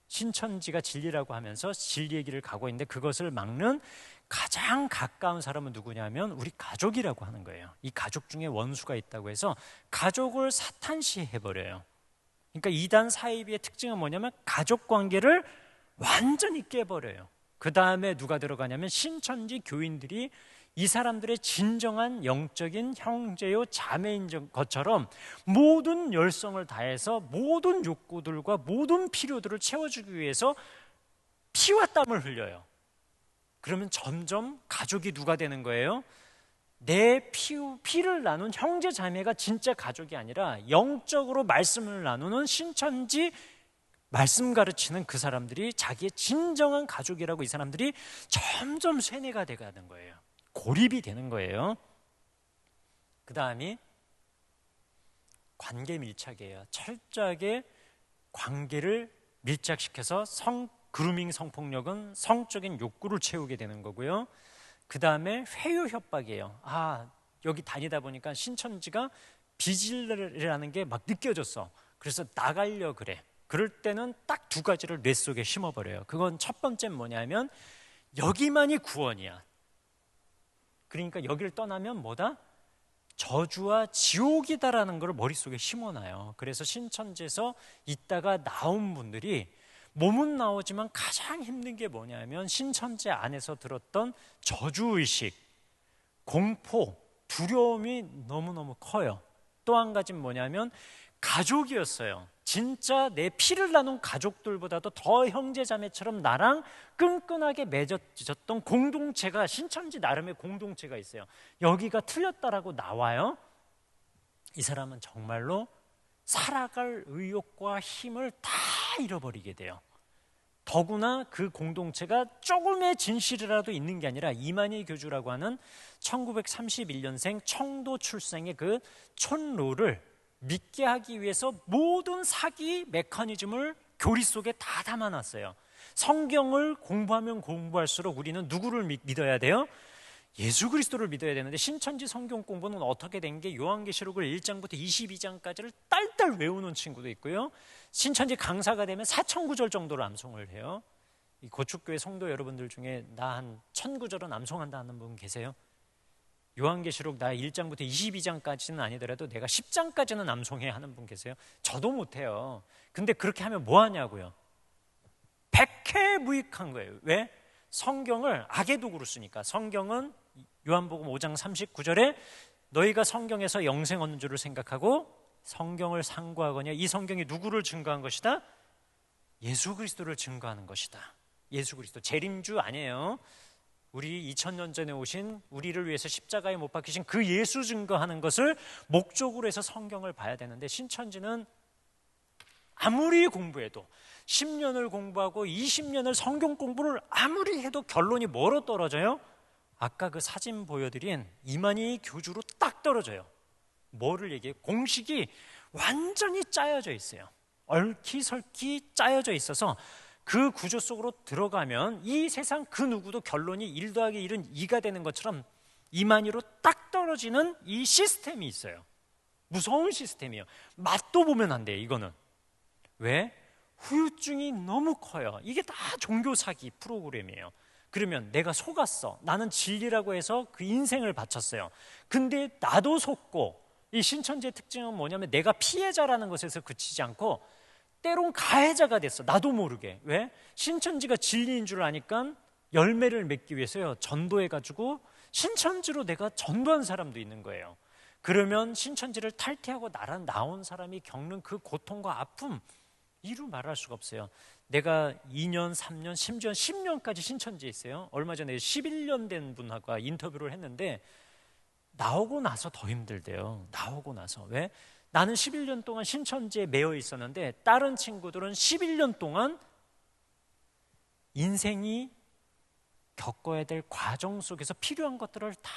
신천지가 진리라고 하면서 진리의 길을 가고 있는데 그것을 막는 가장 가까운 사람은 누구냐면 우리 가족이라고 하는 거예요. 이 가족 중에 원수가 있다고 해서 가족을 사탄시해버려요. 그러니까 이단 사이비의 특징은 뭐냐면 가족 관계를 완전히 깨버려요. 그 다음에 누가 들어가냐면 신천지 교인들이 이 사람들의 진정한 영적인 형제요 자매인 것처럼 모든 열성을 다해서 모든 욕구들과 모든 필요들을 채워주기 위해서 피와 땀을 흘려요. 그러면 점점 가족이 누가 되는 거예요? 내 피를 나눈 형제 자매가 진짜 가족이 아니라 영적으로 말씀을 나누는 신천지 말씀 가르치는 그 사람들이 자기의 진정한 가족이라고 이 사람들이 점점 세뇌가 돼가는 거예요. 고립이 되는 거예요. 그 다음이 관계 밀착이에요. 철저하게 관계를 밀착시켜서 그루밍 성폭력은 성적인 욕구를 채우게 되는 거고요. 그 다음에 회유 협박이에요. 여기 다니다 보니까 신천지가 비질이라는 게 막 느껴졌어. 그래서 나가려 그래. 그럴 때는 딱 두 가지를 뇌 속에 심어버려요. 그건 첫 번째는 뭐냐면 여기만이 구원이야. 그러니까 여기를 떠나면 뭐다? 저주와 지옥이다라는 걸 머릿속에 심어놔요. 그래서 신천지에서 있다가 나온 분들이 몸은 나오지만 가장 힘든 게 뭐냐면 신천지 안에서 들었던 저주의식, 공포, 두려움이 너무너무 커요. 또 한 가지는 뭐냐면 가족이었어요. 진짜 내 피를 나눈 가족들보다도 더 형제자매처럼 나랑 끈끈하게 맺어졌던 공동체가, 신천지 나름의 공동체가 있어요. 여기가 틀렸다라고 나와요. 이 사람은 정말로 살아갈 의욕과 힘을 다 잃어버리게 돼요. 더구나 그 공동체가 조금의 진실이라도 있는 게 아니라 이만희 교주라고 하는 1931년생 청도 출생의 그 촌로를 믿게 하기 위해서 모든 사기 메커니즘을 교리 속에 다 담아놨어요. 성경을 공부하면 공부할수록 우리는 누구를 믿어야 돼요? 예수 그리스도를 믿어야 되는데 신천지 성경 공부는 어떻게 된 게 요한계시록을 1장부터 22장까지를 딸딸 외우는 친구도 있고요. 신천지 강사가 되면 4,000구절 정도로 암송을 해요. 이 고축교회 성도 여러분들 중에 나 한 1,000구절은 암송한다 하는 분 계세요? 요한계시록 나 1장부터 22장까지는 아니더라도 내가 10장까지는 암송해 하는 분 계세요? 저도 못해요. 근데 그렇게 하면 뭐 하냐고요? 백해무익한 거예요. 왜? 성경을 악의 도구로 쓰니까. 성경은 요한복음 5장 39절에 너희가 성경에서 영생 얻는 줄을 생각하고 성경을 상고하거냐. 이 성경이 누구를 증거한 것이다? 예수 그리스도를 증거하는 것이다. 예수 그리스도, 재림주 아니에요. 우리 2000년 전에 오신, 우리를 위해서 십자가에 못 박히신 그 예수 증거하는 것을 목적으로 해서 성경을 봐야 되는데, 신천지는 아무리 공부해도 10년을 공부하고 20년을 성경 공부를 아무리 해도 결론이 뭐로 떨어져요? 아까 그 사진 보여드린 이만희 교주로 딱 떨어져요. 뭐를 얘기해요? 공식이 완전히 짜여져 있어요. 얽히설키 짜여져 있어서 그 구조 속으로 들어가면 이 세상 그 누구도 결론이 1 더하기 1은 2가 되는 것처럼 이만희로 딱 떨어지는 이 시스템이 있어요. 무서운 시스템이에요. 맛도 보면 안 돼요. 이거는 왜? 후유증이 너무 커요. 이게 다 종교 사기 프로그램이에요. 그러면 내가 속았어. 나는 진리라고 해서 그 인생을 바쳤어요. 근데 나도 속고, 이 신천지의 특징은 뭐냐면 내가 피해자라는 것에서 그치지 않고 때론 가해자가 됐어. 나도 모르게. 왜? 신천지가 진리인 줄 아니까 열매를 맺기 위해서요, 전도해가지고 신천지로 내가 전도한 사람도 있는 거예요. 그러면 신천지를 탈퇴하고 나온 사람이 겪는 그 고통과 아픔, 이루 말할 수가 없어요. 내가 2년, 3년, 심지어 10년까지 신천지에 있어요. 얼마 전에 11년 된 분하고 인터뷰를 했는데 나오고 나서 더 힘들대요. 나오고 나서. 왜? 나는 11년 동안 신천지에 매여 있었는데 다른 친구들은 11년 동안 인생이 겪어야 될 과정 속에서 필요한 것들을 다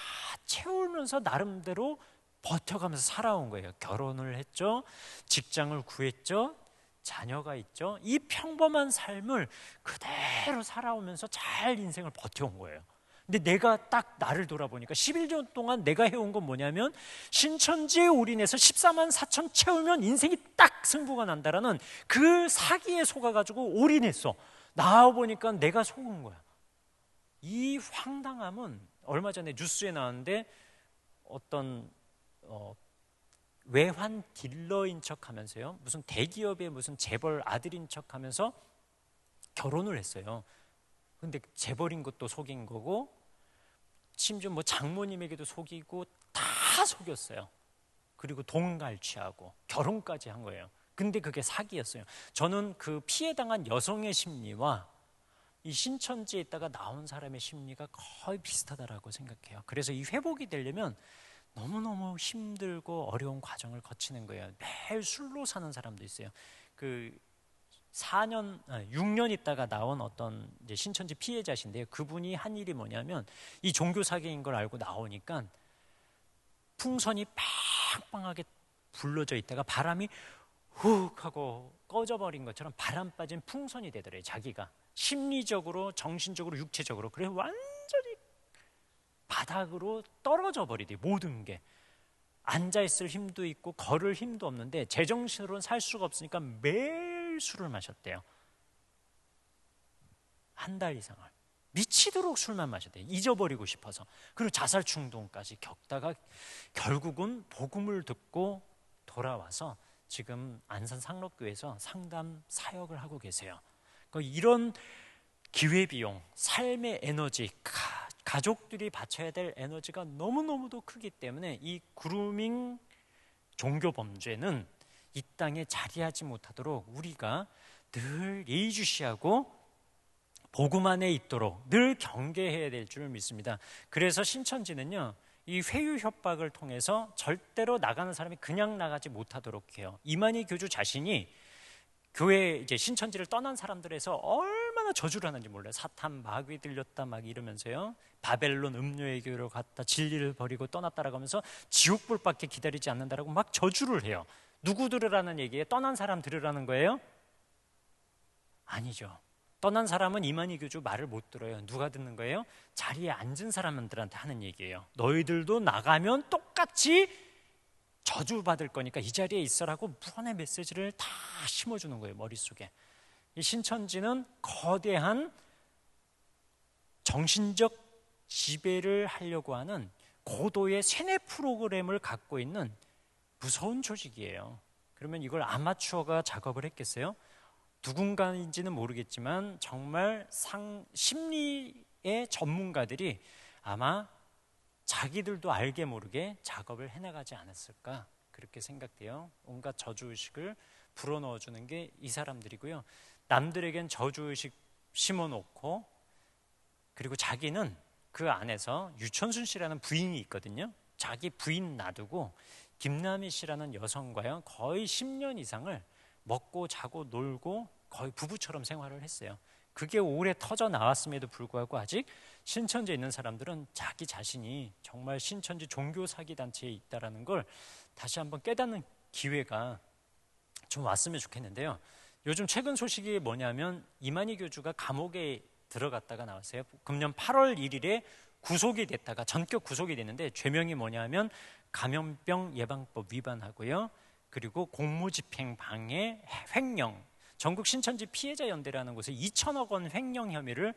채우면서 나름대로 버텨가면서 살아온 거예요. 결혼을 했죠. 직장을 구했죠. 자녀가 있죠. 이 평범한 삶을 그대로 살아오면서 잘 인생을 버텨온 거예요. 근데 내가 딱 나를 돌아보니까 11년 동안 내가 해온 건 뭐냐면 신천지에 올인해서 14만 4천 채우면 인생이 딱 승부가 난다라는 그 사기에 속아가지고 올인했어. 나와보니까 내가 속은 거야. 이 황당함은 얼마 전에 뉴스에 나왔는데 어떤 외환 딜러인 척 하면서요, 무슨 대기업의 무슨 재벌 아들인 척 하면서 결혼을 했어요. 근데 재벌인 것도 속인 거고, 심지어 뭐 장모님에게도 속이고 다 속였어요. 그리고 돈 갈취하고 결혼까지 한 거예요. 근데 그게 사기였어요. 저는 그 피해당한 여성의 심리와 이 신천지에 있다가 나온 사람의 심리가 거의 비슷하다라고 생각해요. 그래서 이 회복이 되려면 너무너무 힘들고 어려운 과정을 거치는 거예요. 매일 술로 사는 사람도 있어요. 그 6년 있다가 나온 어떤 이제 신천지 피해자신데요. 그분이 한 일이 뭐냐면 이 종교 사기인 걸 알고 나오니까 풍선이 빵빵하게 불러져 있다가 바람이 훅 하고 꺼져버린 것처럼 바람 빠진 풍선이 되더래요. 자기가 심리적으로, 정신적으로, 육체적으로. 그래 완전히 바닥으로 떨어져 버리대. 모든 게 앉아있을 힘도 있고 걸을 힘도 없는데 제정신으로는 살 수가 없으니까 매일 술을 마셨대요. 한 달 이상을 미치도록 술만 마셨대요. 잊어버리고 싶어서. 그리고 자살 충동까지 겪다가 결국은 복음을 듣고 돌아와서 지금 안산 상록교회에서 상담 사역을 하고 계세요. 그러니까 이런 기회비용, 삶의 에너지, 가족들이 바쳐야 될 에너지가 너무너무도 크기 때문에 이 그루밍 종교 범죄는 이 땅에 자리하지 못하도록 우리가 늘 예의주시하고 복음 안에 있도록 늘 경계해야 될 줄 믿습니다. 그래서 신천지는요, 이 회유 협박을 통해서 절대로 나가는 사람이 그냥 나가지 못하도록 해요. 이만희 교주 자신이 교회 이제 신천지를 떠난 사람들에서 얼마나 저주를 하는지 몰라요. 사탄 마귀 들렸다 막 이러면서요, 바벨론 음료의 교회로 갔다 진리를 버리고 떠났다라고 하면서 지옥불밖에 기다리지 않는다라고 막 저주를 해요. 누구 들으라는 얘기예요? 떠난 사람 들으라는 거예요? 아니죠. 떠난 사람은 이만희 교주 말을 못 들어요. 누가 듣는 거예요? 자리에 앉은 사람들한테 하는 얘기예요. 너희들도 나가면 똑같이 저주받을 거니까 이 자리에 있어라고 무한의 메시지를 다 심어주는 거예요, 머릿속에. 이 신천지는 거대한 정신적 지배를 하려고 하는 고도의 세뇌 프로그램을 갖고 있는 무서운 조직이에요. 그러면 이걸 아마추어가 작업을 했겠어요? 누군가인지는 모르겠지만 정말 심리의 전문가들이 아마 자기들도 알게 모르게 작업을 해나가지 않았을까, 그렇게 생각돼요. 온갖 저주의식을 불어넣어주는 게 이 사람들이고요. 남들에겐 저주의식 심어놓고, 그리고 자기는 그 안에서 유천순 씨라는 부인이 있거든요. 자기 부인 놔두고 김남희 씨라는 여성과요 거의 10년 이상을 먹고 자고 놀고 거의 부부처럼 생활을 했어요. 그게 오래 터져 나왔음에도 불구하고 아직 신천지에 있는 사람들은 자기 자신이 정말 신천지 종교 사기 단체에 있다라는 걸 다시 한번 깨닫는 기회가 좀 왔으면 좋겠는데요. 요즘 최근 소식이 뭐냐면 이만희 교주가 감옥에 들어갔다가 나왔어요. 금년 8월 1일에 구속이 됐다가 전격 구속이 됐는데 죄명이 뭐냐면 감염병 예방법 위반하고요. 그리고 공무집행 방해, 횡령, 전국 신천지 피해자 연대라는 곳에 2천억 원 횡령 혐의를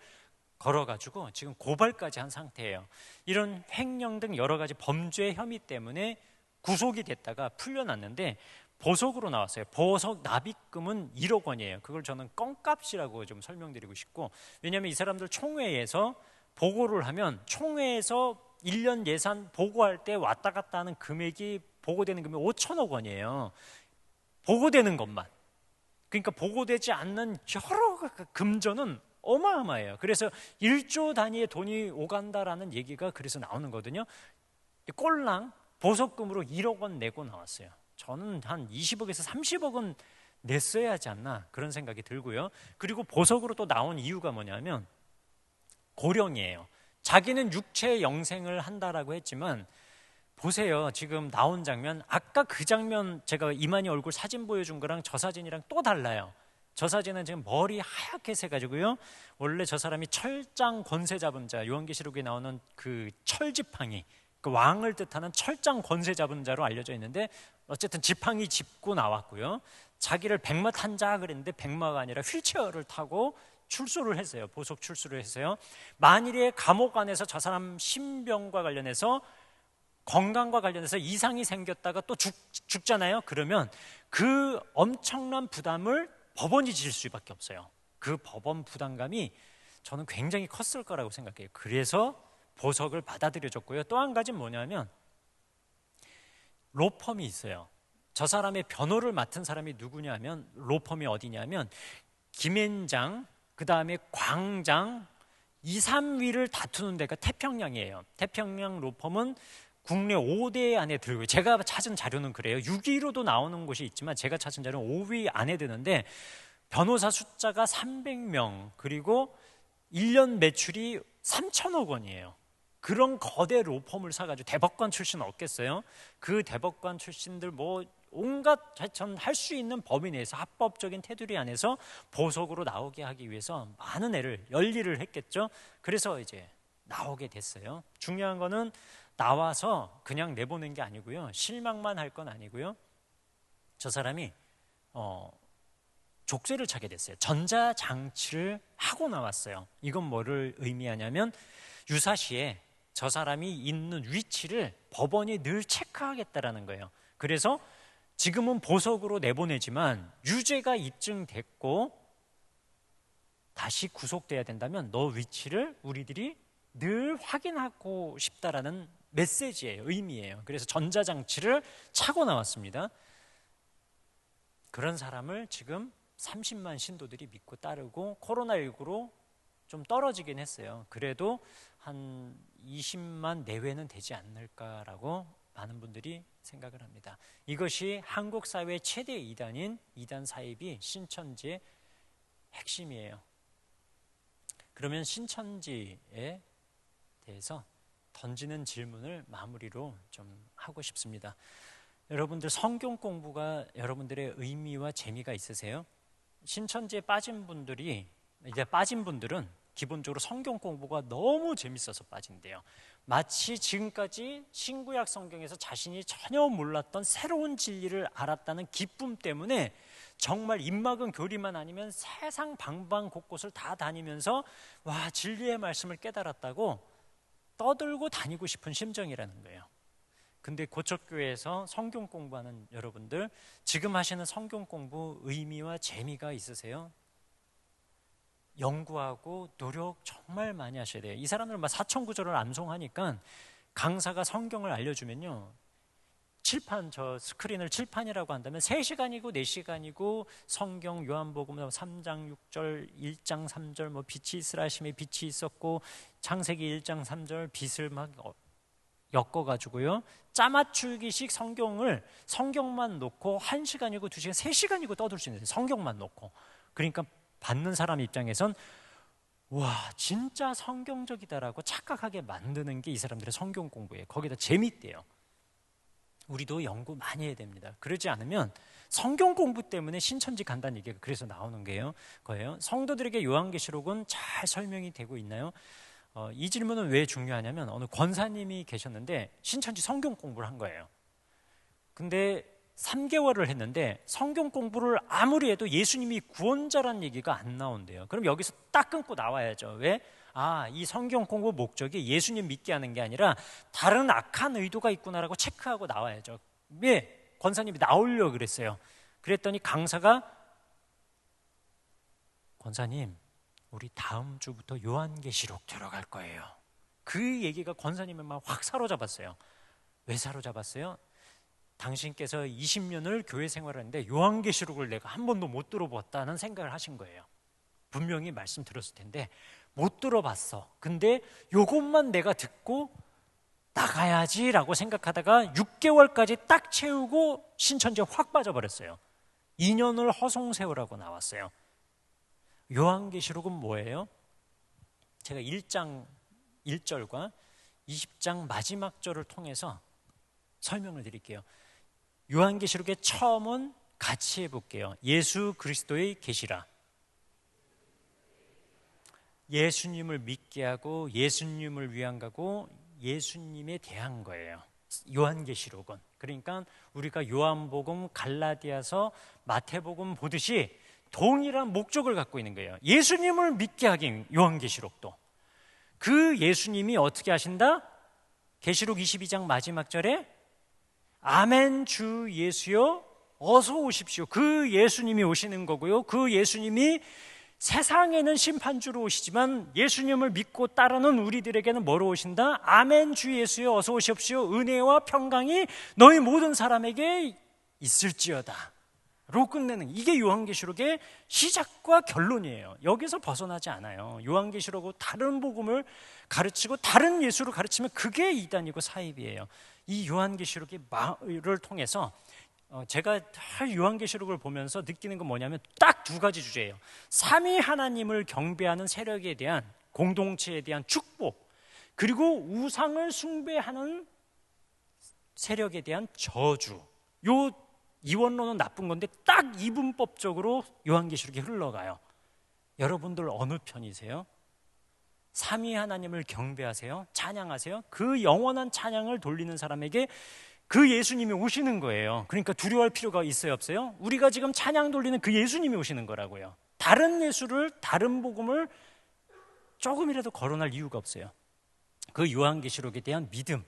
걸어가지고 지금 고발까지 한 상태예요. 이런 횡령 등 여러 가지 범죄 혐의 때문에 구속이 됐다가 풀려났는데 보석으로 나왔어요. 보석 납입금은 1억 원이에요. 그걸 저는 껌값이라고 좀 설명드리고 싶고, 왜냐하면 이 사람들 총회에서 보고를 하면 총회에서 1년 예산 보고할 때 왔다 갔다 하는 금액이 보고되는 금액이 5천억 원이에요. 보고되는 것만. 그러니까 보고되지 않는 여러 금전은 어마어마해요. 그래서 1조 단위의 돈이 오간다라는 얘기가 그래서 나오는 거거든요. 꼴랑 보석금으로 1억 원 내고 나왔어요. 저는 한 20억에서 30억은 냈어야 하지 않나 그런 생각이 들고요. 그리고 보석으로 또 나온 이유가 뭐냐면 고령이에요. 자기는 육체 영생을 한다라고 했지만 보세요. 지금 나온 장면, 아까 그 장면 제가 이만희 얼굴 사진 보여준 거랑 저 사진이랑 또 달라요. 저 사진은 지금 머리 하얗게 새가지고요. 원래 저 사람이 철장 권세 잡은 자, 요한계시록에 나오는 그 철지팡이, 그 왕을 뜻하는 철장 권세 잡은 자로 알려져 있는데 어쨌든 지팡이 짚고 나왔고요. 자기를 백마 탄 자 그랬는데 백마가 아니라 휠체어를 타고 출소를 했어요. 보석 출소를 했어요. 만일에 감옥 안에서 저 사람 신병과 관련해서 건강과 관련해서 이상이 생겼다가 또 죽잖아요. 그러면 그 엄청난 부담을 법원이 질 수밖에 없어요. 그 법원 부담감이 저는 굉장히 컸을 거라고 생각해요. 그래서 보석을 받아들여줬고요. 또 한 가지는 뭐냐면 로펌이 있어요. 저 사람의 변호를 맡은 사람이 누구냐면, 로펌이 어디냐면 김앤장, 그 다음에 광장, 2, 3위를 다투는 데가 태평양이에요. 태평양 로펌은 국내 5대 안에 들고요. 제가 찾은 자료는 그래요. 6위로도 나오는 곳이 있지만 제가 찾은 자료는 5위 안에 드는데 변호사 숫자가 300명, 그리고 1년 매출이 3천억 원이에요. 그런 거대 로펌을 사가지고 대법관 출신 없겠어요? 그 대법관 출신들 뭐 온갖 할 수 있는 범위 내에서 합법적인 테두리 안에서 보석으로 나오게 하기 위해서 많은 애를 열일을 했겠죠. 그래서 이제 나오게 됐어요. 중요한 거는 나와서 그냥 내보낸 게 아니고요. 실망만 할 건 아니고요. 저 사람이 족쇄를 차게 됐어요. 전자장치를 하고 나왔어요. 이건 뭐를 의미하냐면 유사시에 저 사람이 있는 위치를 법원이 늘 체크하겠다라는 거예요. 그래서 지금은 보석으로 내보내지만 유죄가 입증됐고 다시 구속돼야 된다면 너 위치를 우리들이 늘 확인하고 싶다라는 메시지예요. 의미예요. 그래서 전자장치를 차고 나왔습니다. 그런 사람을 지금 30만 신도들이 믿고 따르고 코로나19로 좀 떨어지긴 했어요. 그래도 한 20만 내외는 되지 않을까라고 많은 분들이 생각을 합니다. 이것이 한국 사회의 최대 이단인 이단 사입이 신천지의 핵심이에요. 그러면 신천지에 대해서 던지는 질문을 마무리로 좀 하고 싶습니다. 여러분들 성경 공부가 여러분들의 의미와 재미가 있으세요? 신천지에 빠진 분들은 기본적으로 성경 공부가 너무 재밌어서 빠진대요. 마치 지금까지 신구약 성경에서 자신이 전혀 몰랐던 새로운 진리를 알았다는 기쁨 때문에 정말 입막은 교리만 아니면 세상 방방 곳곳을 다 다니면서 와, 진리의 말씀을 깨달았다고 떠들고 다니고 싶은 심정이라는 거예요. 근데 고척교회에서 성경 공부하는 여러분들, 지금 하시는 성경 공부 의미와 재미가 있으세요? 연구하고 노력 정말 많이 하셔야 돼요. 이 사람들은 막 4,000구절을 암송하니까 강사가 성경을 알려주면요, 칠판, 저 스크린을 칠판이라고 한다면 3시간이고 4시간이고 성경 요한복음 3장 6절, 1장 3절 뭐 빛이 있으라 하심에 빛이 있었고 창세기 1장 3절 빛을 막 엮어가지고요, 짜맞추기식 성경만 놓고 1시간이고 2시간, 3시간이고 떠들 수 있는, 성경만 놓고. 그러니까 받는 사람 입장에선 와, 진짜 성경적이다라고 착각하게 만드는 게 이 사람들의 성경 공부예요. 거기다 재밌대요. 우리도 연구 많이 해야 됩니다. 그러지 않으면 성경 공부 때문에 신천지 간다는 얘기가 그래서 나오는 거예요. 성도들에게 요한계시록은 잘 설명이 되고 있나요? 이 질문은 왜 중요하냐면, 어느 권사님이 계셨는데 신천지 성경 공부를 한 거예요. 근데 3개월을 했는데 성경 공부를 아무리 해도 예수님이 구원자라는 얘기가 안 나온대요. 그럼 여기서 딱 끊고 나와야죠. 왜? 이 성경 공부 목적이 예수님 믿게 하는 게 아니라 다른 악한 의도가 있구나라고 체크하고 나와야죠. 왜? 권사님이 나오려고 그랬어요. 그랬더니 강사가, 권사님, 우리 다음 주부터 요한계시록 들어갈 거예요. 그 얘기가 권사님을 막 확 사로잡았어요. 왜 사로잡았어요? 당신께서 20년을 교회 생활을 했는데 요한계시록을 내가 한 번도 못 들어봤다는 생각을 하신 거예요. 분명히 말씀 들었을 텐데 못 들어봤어. 근데 요것만 내가 듣고 나가야지라고 생각하다가 6개월까지 딱 채우고 신천지에 확 빠져버렸어요. 2년을 허송세월하고 나왔어요. 요한계시록은 뭐예요? 제가 1장 1절과 20장 마지막 절을 통해서 설명을 드릴게요. 요한계시록의 처음은 같이 해볼게요. 예수 그리스도의 계시라. 예수님을 믿게 하고 예수님을 위한 거고 예수님에 대한 거예요. 요한계시록은. 그러니까 우리가 요한복음, 갈라디아서, 마태복음 보듯이 동일한 목적을 갖고 있는 거예요. 예수님을 믿게 하긴 요한계시록도. 그 예수님이 어떻게 하신다? 계시록 22장 마지막 절에 아멘 주 예수여 어서 오십시오. 그 예수님이 오시는 거고요. 그 예수님이 세상에는 심판주로 오시지만 예수님을 믿고 따르는 우리들에게는 뭐로 오신다? 아멘 주 예수여 어서 오십시오. 은혜와 평강이 너희 모든 사람에게 있을지어다 로 끝내는, 이게 요한계시록의 시작과 결론이에요. 여기서 벗어나지 않아요. 요한계시록은 다른 복음을 가르치고 다른 예수를 가르치면 그게 이단이고 사입이에요. 이 요한계시록의 말을 통해서 제가 요한계시록을 보면서 느끼는 건 뭐냐면 딱 2가지 주제예요. 삼위 하나님을 경배하는 세력에 대한, 공동체에 대한 축복, 그리고 우상을 숭배하는 세력에 대한 저주. 요 이원론은 나쁜 건데 딱 이분법적으로 요한계시록이 흘러가요. 여러분들 어느 편이세요? 삼위 하나님을 경배하세요? 찬양하세요? 그 영원한 찬양을 돌리는 사람에게 그 예수님이 오시는 거예요. 그러니까 두려워할 필요가 있어요, 없어요? 우리가 지금 찬양 돌리는 그 예수님이 오시는 거라고요. 다른 예수를, 다른 복음을 조금이라도 거론할 이유가 없어요. 그 요한계시록에 대한 믿음,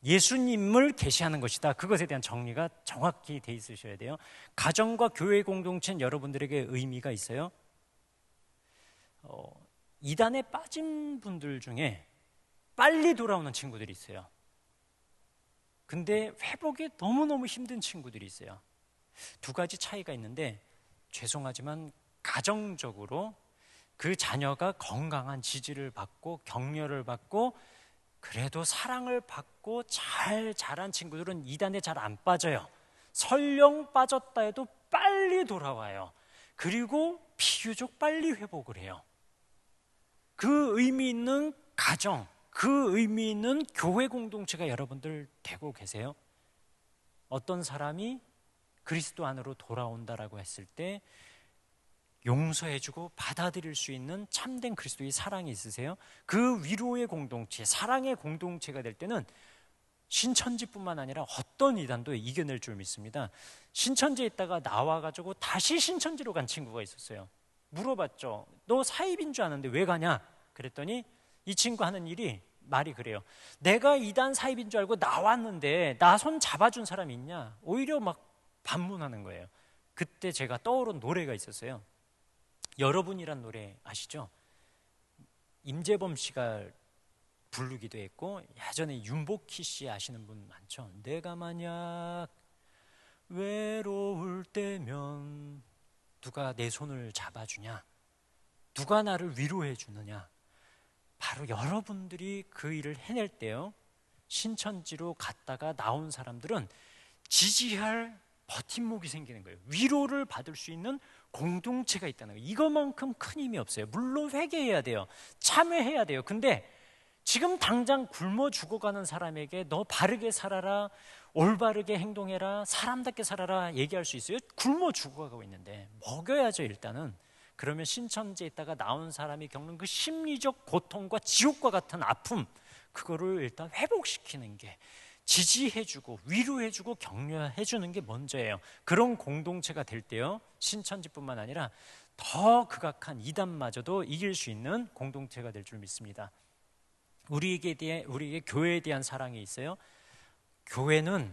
예수님을 계시하는 것이다. 그것에 대한 정리가 정확히 돼 있으셔야 돼요. 가정과 교회 공동체는 여러분들에게 의미가 있어요. 이단에 빠진 분들 중에 빨리 돌아오는 친구들이 있어요. 근데 회복이 너무너무 힘든 친구들이 있어요. 2가지 차이가 있는데, 죄송하지만 가정적으로 그 자녀가 건강한 지지를 받고 격려를 받고 그래도 사랑을 받고 잘 자란 친구들은 이단에 잘 안 빠져요. 설령 빠졌다 해도 빨리 돌아와요. 그리고 비교적 빨리 회복을 해요. 그 의미 있는 가정, 그 의미 있는 교회 공동체가 여러분들 되고 계세요? 어떤 사람이 그리스도 안으로 돌아온다라고 했을 때 용서해주고 받아들일 수 있는 참된 그리스도의 사랑이 있으세요? 그 위로의 공동체, 사랑의 공동체가 될 때는 신천지뿐만 아니라 어떤 이단도 이겨낼 줄 믿습니다. 신천지에 있다가 나와가지고 다시 신천지로 간 친구가 있었어요. 물어봤죠. 너 사입인 줄 아는데 왜 가냐? 그랬더니 이 친구 하는 말이 그래요. 내가 이단 사입인 줄 알고 나왔는데 나 손 잡아준 사람이 있냐? 오히려 막 반문하는 거예요. 그때 제가 떠오른 노래가 있었어요. 여러분이란 노래 아시죠? 임재범 씨가 부르기도 했고, 예전에 윤복희 씨 아시는 분 많죠. 내가 만약 외로울 때면 누가 내 손을 잡아주냐, 누가 나를 위로해 주느냐. 바로 여러분들이 그 일을 해낼 때요, 신천지로 갔다가 나온 사람들은 지지할 버팀목이 생기는 거예요. 위로를 받을 수 있는 공동체가 있다는 거예요. 이거만큼 큰 힘이 없어요. 물론 회개해야 돼요. 참회해야 돼요. 근데 지금 당장 굶어 죽어가는 사람에게 너 바르게 살아라, 올바르게 행동해라, 사람답게 살아라 얘기할 수 있어요? 굶어 죽어가고 있는데 먹여야죠 일단은. 그러면 신천지에 있다가 나온 사람이 겪는 그 심리적 고통과 지옥과 같은 아픔, 그거를 일단 회복시키는 게, 지지해주고 위로해주고 격려해주는 게 먼저예요. 그런 공동체가 될 때요, 신천지뿐만 아니라 더 극악한 이단마저도 이길 수 있는 공동체가 될 줄 믿습니다. 우리에게 교회에 대한 사랑이 있어요. 교회는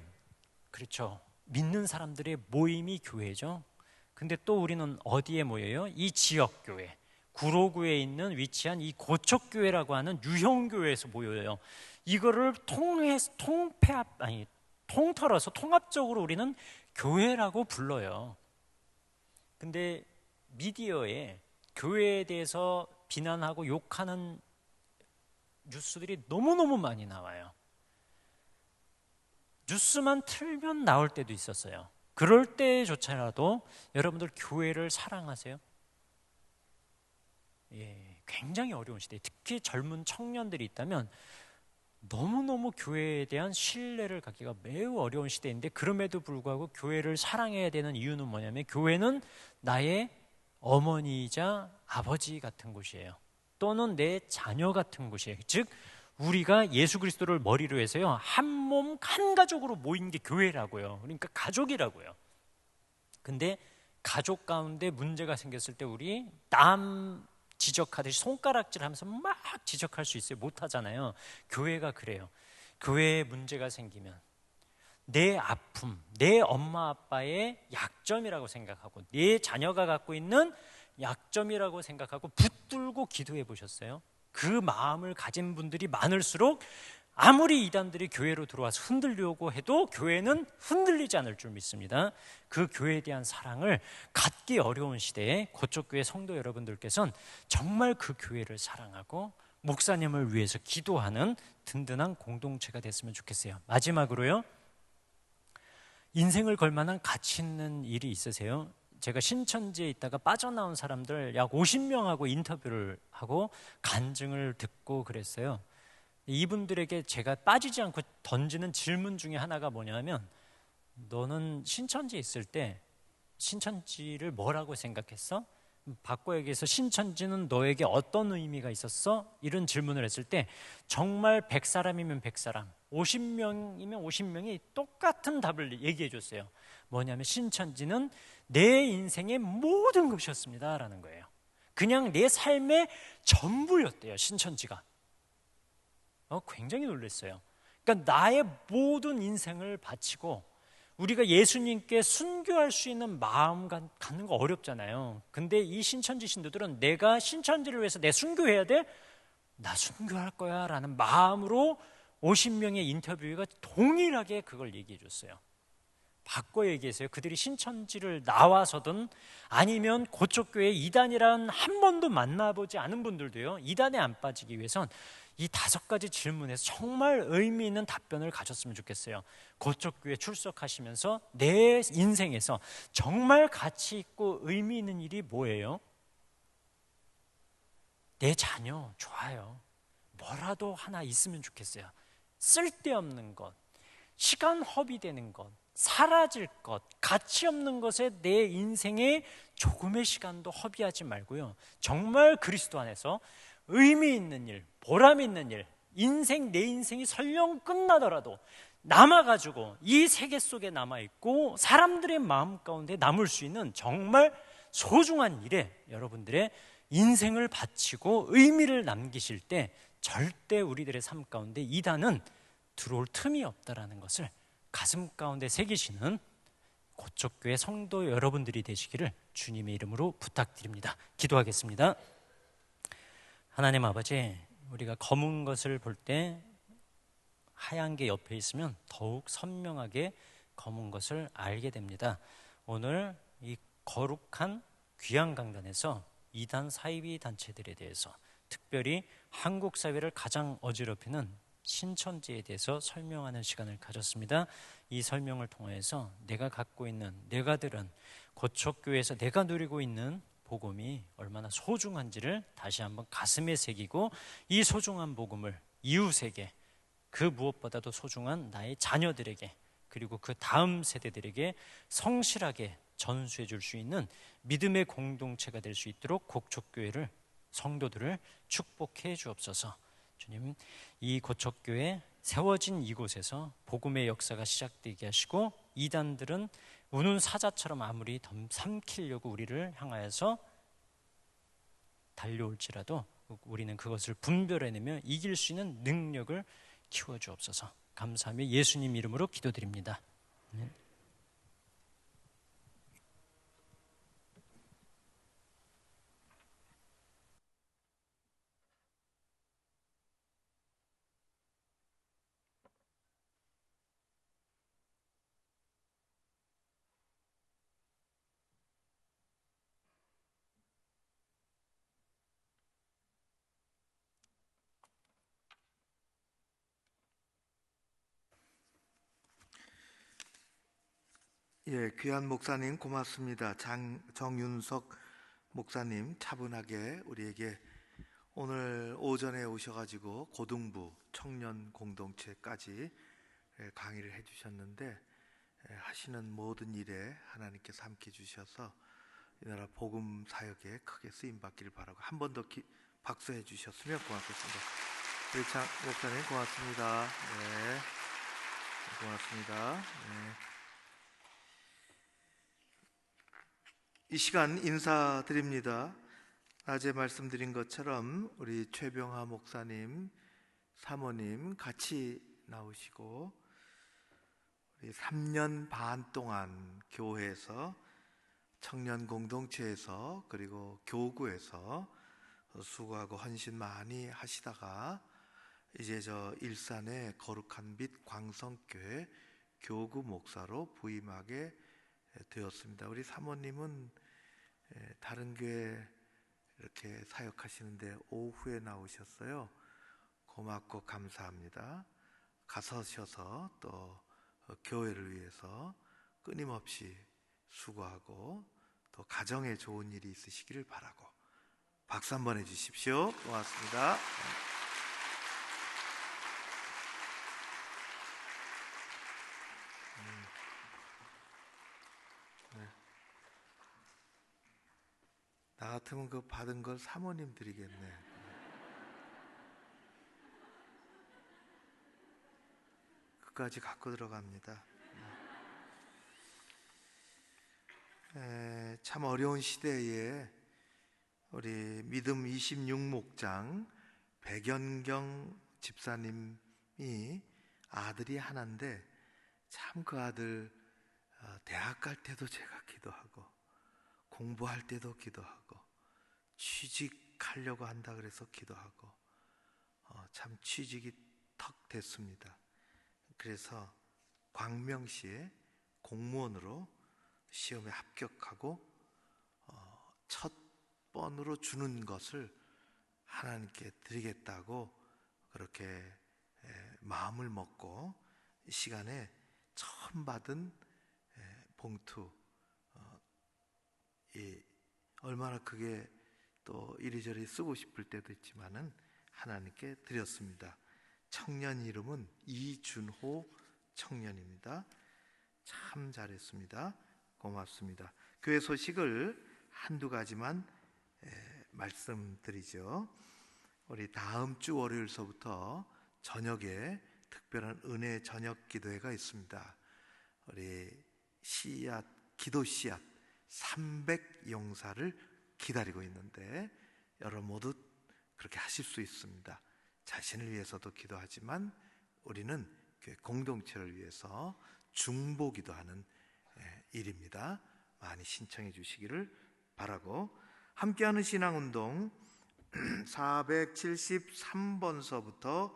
그렇죠, 믿는 사람들의 모임이 교회죠. 근데 또 우리는 어디에 모여요? 이 지역교회, 구로구에 있는 위치한 이 고척교회라고 하는 유형교회에서 모여요. 이거를 통틀어서 통합적으로 우리는 교회라고 불러요. 근데 미디어에 교회에 대해서 비난하고 욕하는 뉴스들이 너무너무 많이 나와요. 뉴스만 틀면 나올 때도 있었어요. 그럴 때조차라도 여러분들 교회를 사랑하세요? 예, 굉장히 어려운 시대에, 특히 젊은 청년들이 있다면 너무너무 교회에 대한 신뢰를 갖기가 매우 어려운 시대인데, 그럼에도 불구하고 교회를 사랑해야 되는 이유는 뭐냐면, 교회는 나의 어머니이자 아버지 같은 곳이에요. 또는 내 자녀 같은 곳이에요. 즉 우리가 예수 그리스도를 머리로 해서요, 한 몸, 한 가족으로 모인 게 교회라고요. 그러니까 가족이라고요. 근데 가족 가운데 문제가 생겼을 때 우리 남 지적하듯이 손가락질 하면서 막 지적할 수 있어요? 못 하잖아요. 교회가 그래요. 교회에 문제가 생기면 내 아픔, 내 엄마 아빠의 약점이라고 생각하고, 내 자녀가 갖고 있는 약점이라고 생각하고 붙들고 기도해 보셨어요? 그 마음을 가진 분들이 많을수록 아무리 이단들이 교회로 들어와서 흔들려고 해도 교회는 흔들리지 않을 줄 믿습니다. 그 교회에 대한 사랑을 갖기 어려운 시대에 고척교회 성도 여러분들께서는 정말 그 교회를 사랑하고 목사님을 위해서 기도하는 든든한 공동체가 됐으면 좋겠어요. 마지막으로요, 인생을 걸 만한 가치 있는 일이 있으세요? 제가 신천지에 있다가 빠져나온 사람들 약 50명하고 인터뷰를 하고 간증을 듣고 그랬어요. 이분들에게 제가 빠지지 않고 던지는 질문 중에 하나가 뭐냐면, 너는 신천지에 있을 때 신천지를 뭐라고 생각했어? 바꿔 얘기해서 신천지는 너에게 어떤 의미가 있었어? 이런 질문을 했을 때 정말 100사람이면 100사람, 50명이면 50명이 똑같은 답을 얘기해 줬어요. 뭐냐면 신천지는 내 인생의 모든 것이었습니다 라는 거예요. 그냥 내 삶의 전부였대요, 신천지가. 굉장히 놀랐어요. 그러니까 나의 모든 인생을 바치고, 우리가 예수님께 순교할 수 있는 마음 갖는 거 어렵잖아요. 근데 이 신천지 신도들은 내가 신천지를 위해서 내 순교해야 돼? 나 순교할 거야 라는 마음으로 50명의 인터뷰가 동일하게 그걸 얘기해 줬어요. 바꿔 얘기해서요, 그들이 신천지를 나와서든 아니면 고척교회 이단이란 한 번도 만나보지 않은 분들도요, 이단에 안 빠지기 위해선 이 5가지 질문에서 정말 의미 있는 답변을 가졌으면 좋겠어요. 고척교회 출석하시면서 내 인생에서 정말 가치 있고 의미 있는 일이 뭐예요? 내 자녀 좋아요. 뭐라도 하나 있으면 좋겠어요. 쓸데없는 것, 시간 허비되는 것, 사라질 것, 가치 없는 것에 내 인생에 조금의 시간도 허비하지 말고요, 정말 그리스도 안에서 의미 있는 일, 보람 있는 일, 내 인생이 설령 끝나더라도 남아가지고 이 세계 속에 남아있고 사람들의 마음 가운데 남을 수 있는 정말 소중한 일에 여러분들의 인생을 바치고 의미를 남기실 때 절대 우리들의 삶 가운데 이단은 들어올 틈이 없다라는 것을 가슴 가운데 새기시는 고척교회 성도 여러분들이 되시기를 주님의 이름으로 부탁드립니다. 기도하겠습니다. 하나님 아버지, 우리가 검은 것을 볼 때 하얀 게 옆에 있으면 더욱 선명하게 검은 것을 알게 됩니다. 오늘 이 거룩한 귀한 강단에서 이단 사이비 단체들에 대해서, 특별히 한국 사회를 가장 어지럽히는 신천지에 대해서 설명하는 시간을 가졌습니다. 이 설명을 통해서 내가 갖고 있는, 내가 들은 고척교회에서 내가 누리고 있는 복음이 얼마나 소중한지를 다시 한번 가슴에 새기고, 이 소중한 복음을 이웃에게, 그 무엇보다도 소중한 나의 자녀들에게, 그리고 그 다음 세대들에게 성실하게 전수해 줄 수 있는 믿음의 공동체가 될 수 있도록 고척교회를, 성도들을 축복해 주옵소서. 주님, 이 고척교회 세워진 이곳에서 복음의 역사가 시작되게 하시고, 이단들은 우는 사자처럼 아무리 삼키려고 우리를 향하여서 달려올지라도 우리는 그것을 분별해내며 이길 수 있는 능력을 키워주옵소서. 감사하며 예수님 이름으로 기도드립니다. 아멘. 예, 귀한 목사님 고맙습니다. 정윤석 목사님 차분하게 우리에게 오늘 오전에 오셔가지고 고등부 청년 공동체까지 강의를 해주셨는데, 하시는 모든 일에 하나님께서 함께 주셔서 이 나라 복음 사역에 크게 쓰임 받기를 바라고, 한 번 더 박수해 주셨으면 고맙겠습니다. 우리 장 목사님 고맙습니다. 네, 고맙습니다. 네. 이 시간 인사드립니다. 낮에 말씀드린 것처럼 우리 최병하 목사님, 사모님 같이 나오시고, 우리 3년 반 동안 교회에서, 청년 공동체에서, 그리고 교구에서 수고하고 헌신 많이 하시다가 이제 저 일산의 거룩한 빛 광성교회 교구 목사로 부임하게 되었습니다. 우리 사모님은 다른 교회 이렇게 사역하시는데 오후에 나오셨어요. 고맙고 감사합니다. 가서셔서 또 교회를 위해서 끊임없이 수고하고 또 가정에 좋은 일이 있으시기를 바라고 박수 한번 해주십시오. 고맙습니다. 나 같으면 그 받은 걸 사모님 드리겠네. 끝까지 갖고 들어갑니다. 참 어려운 시대에 우리 믿음 26목장 백연경 집사님이 아들이 하나인데, 참 그 아들 대학 갈 때도 제가 기도하고, 공부할 때도 기도하고, 취직하려고 한다 그래서 기도하고, 참 취직이 턱 됐습니다. 그래서 광명시에 공무원으로 시험에 합격하고 첫 번으로 주는 것을 하나님께 드리겠다고 그렇게 마음을 먹고 이 시간에 처음 받은 봉투, 얼마나 그게 또 이리저리 쓰고 싶을 때도 있지만은 하나님께 드렸습니다. 청년 이름은 이준호 청년입니다. 참 잘했습니다. 고맙습니다. 교회 소식을 한두 가지만 말씀드리죠. 우리 다음 주 월요일서부터 저녁에 특별한 은혜 저녁 기도회가 있습니다. 우리 씨앗, 기도 씨앗 300 용사를 기다리고 있는데, 여러분 모두 그렇게 하실 수 있습니다. 자신을 위해서도 기도하지만 우리는 교회 공동체를 위해서 중보 기도하는 일입니다. 많이 신청해 주시기를 바라고, 함께하는 신앙운동 473번서부터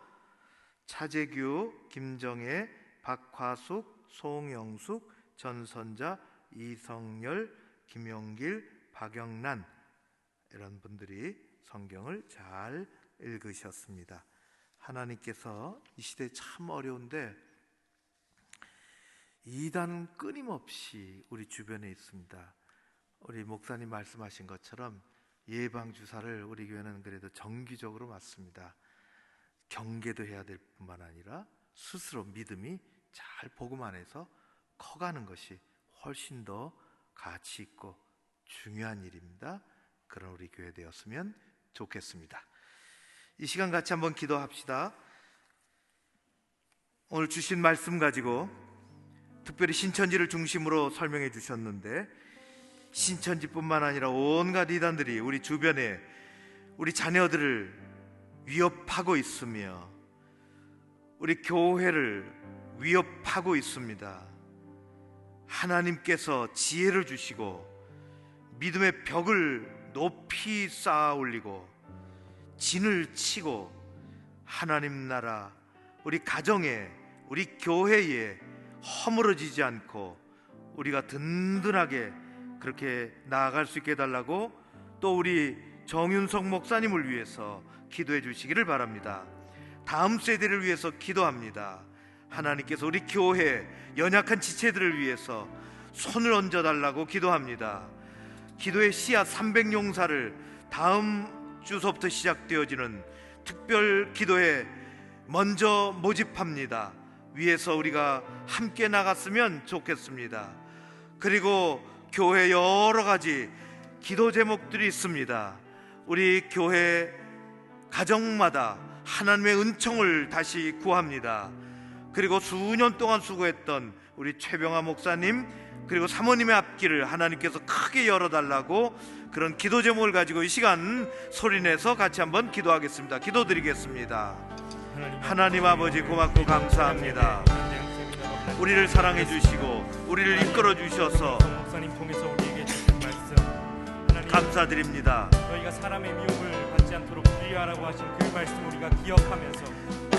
차재규, 김정혜, 박화숙, 송영숙, 전선자, 이성열, 김용길, 박영란 이런 분들이 성경을 잘 읽으셨습니다. 하나님께서 이 시대에 참 어려운데 이단은 끊임없이 우리 주변에 있습니다. 우리 목사님 말씀하신 것처럼 예방주사를 우리 교회는 그래도 정기적으로 맞습니다. 경계도 해야 될 뿐만 아니라 스스로 믿음이 잘 복음 안에서 커가는 것이 훨씬 더 가치 있고 중요한 일입니다. 그런 우리 교회 되었으면 좋겠습니다. 이 시간 같이 한번 기도합시다. 오늘 주신 말씀 가지고 특별히 신천지를 중심으로 설명해 주셨는데, 신천지뿐만 아니라 온갖 이단들이 우리 주변에 우리 자녀들을 위협하고 있으며 우리 교회를 위협하고 있습니다. 하나님께서 지혜를 주시고 믿음의 벽을 높이 쌓아 올리고 진을 치고 하나님 나라 우리 가정에 우리 교회에 허물어지지 않고 우리가 든든하게 그렇게 나아갈 수 있게 해달라고 또 우리 정윤석 목사님을 위해서 기도해 주시기를 바랍니다. 다음 세대를 위해서 기도합니다. 하나님께서 우리 교회 연약한 지체들을 위해서 손을 얹어달라고 기도합니다. 기도의 씨앗 300용사를 다음 주서부터 시작되어지는 특별 기도에 먼저 모집합니다. 위에서 우리가 함께 나갔으면 좋겠습니다. 그리고 교회 여러 가지 기도 제목들이 있습니다. 우리 교회 가정마다 하나님의 은총을 다시 구합니다. 그리고 수년 동안 수고했던 우리 최병아 목사님 그리고 사모님의 앞길을 하나님께서 크게 열어달라고 그런 기도 제목을 가지고 이 시간 소리내서 같이 한번 기도하겠습니다. 기도드리겠습니다. 하나님 아버지 고맙고 감사합니다. 우리를 사랑해 주시고 우리를 이끌어 주셔서 목사님 통해서 우리에게 주신 말씀 하나님 감사드립니다. 너희가 사람의 미움을 받지 않도록 주의하라고 하신 그 말씀 우리가 기억하면서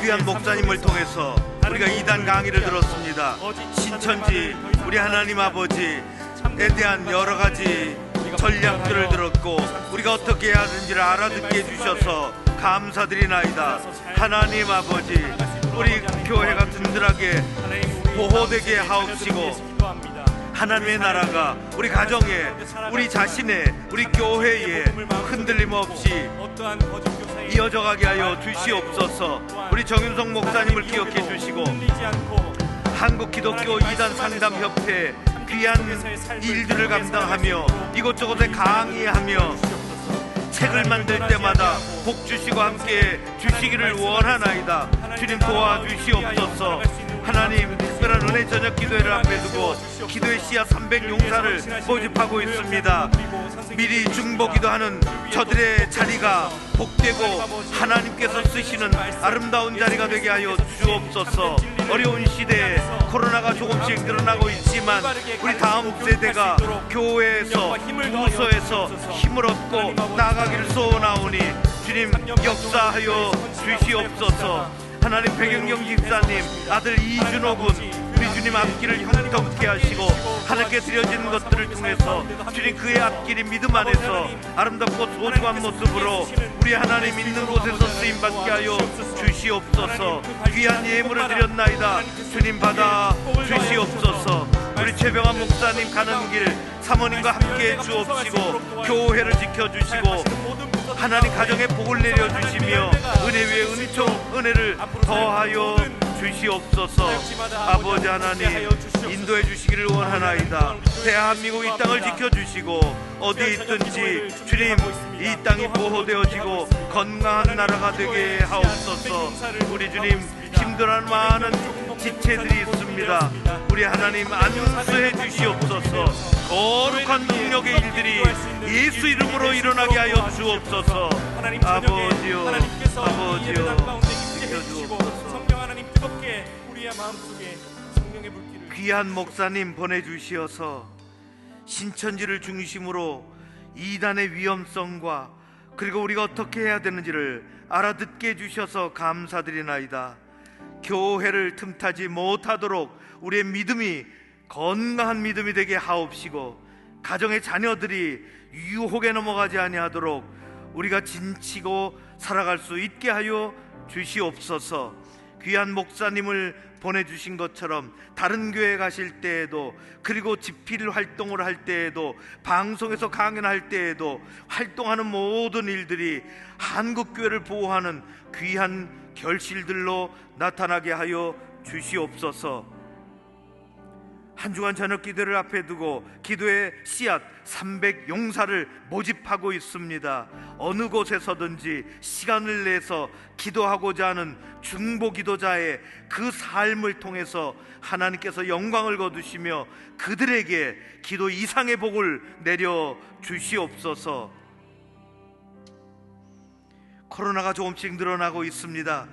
귀한 목사님을 통해서 우리가 이단 강의를 들었습니다. 신천지 우리 하나님 아버지에 대한 여러 가지 전략들을 들었고 우리가 어떻게 해야 하는지를 알아듣게 해주셔서 감사드리나이다. 하나님 아버지 우리 교회가 든든하게 보호되게 하옵시고 하나님의 나라가 우리 가정에 우리 자신의 우리 교회에 흔들림 없이 이어져가게 하여 주시옵소서. 우리 정윤석 목사님을 기억해 주시고 한국기독교 이단 상담협회 귀한 일들을 감당하며 이곳저곳에 강의하며 책을 만들 때마다 복 주시고 함께 주시기를 원하나이다. 주님 도와주시옵소서. 하나님 특별한 은혜 저녁 기도회를 앞에 두고 기도의 씨앗 300용사를 모집하고 있습니다. 미리 중보기도 하는 저들의 자리가 복되고 하나님께서 쓰시는 아름다운 자리가 되게 하여 주옵소서. 어려운 시대에 코로나가 조금씩 늘어나고 있지만 우리 다음 세대가 교회에서 부서에서 힘을 얻고 나아가기를 소원하오니 주님 역사하여 주시옵소서. 하나님 백영경 집사님 아들 이준호 군 우리 주님 앞길을 형통케 하시고 하나님께 드려지는 것들을 통해서 주님 그의 앞길이 믿음 안에서 아름답고 소중한 모습으로 우리 하나님 있는 곳에서 쓰임받게 하여 주시옵소서. 귀한 예물을 드렸나이다. 주님 받아 주시옵소서. 우리 최병환 목사님 가는 길 사모님과 함께 주옵시고 교회를 지켜주시고 하나님 가정에 복을 내려주시며 은혜 위에 은혜를 더하여 주시옵소서. 아버지 하나님 인도해 주시기를 원하나이다. 대한민국 이 땅을 지켜주시고 어디에 있든지 주님 이 땅이 보호되어지고 건강한 나라가 되게 하옵소서. 우리 주님 힘들어하는 많은 지체들이 있습니다. 우리 하나님 안수해 주시옵소서. 거룩한 능력의 일들이 예수 이름으로 일어나게 하여 주옵소서. 아버지요 아버지요 지켜주옵소서. 성령 하나님 뜨겁게 우리의 마음속에 성령의 불길을 귀한 목사님 보내주시어서 신천지를 중심으로 이단의 위험성과 그리고 우리가 어떻게 해야 되는지를 알아듣게 해주셔서 감사드리나이다. 교회를 틈타지 못하도록 우리의 믿음이 건강한 믿음이 되게 하옵시고, 가정의 자녀들이 유혹에 넘어가지 아니하도록 우리가 진치고 살아갈 수 있게 하여 주시옵소서. 귀한 목사님을 보내주신 것처럼 다른 교회 가실 때에도, 그리고 집필 활동을 할 때에도, 방송에서 강연할 때에도 활동하는 모든 일들이 한국교회를 보호하는 귀한 결실들로 나타나게 하여 주시옵소서. 한 주간 저녁 기도를 앞에 두고 기도의 씨앗 300용사를 모집하고 있습니다. 어느 곳에서든지 시간을 내서 기도하고자 하는 중보 기도자의 그 삶을 통해서 하나님께서 영광을 거두시며 그들에게 기도 이상의 복을 내려 주시옵소서. 코로나가 조금씩 늘어나고 있습니다.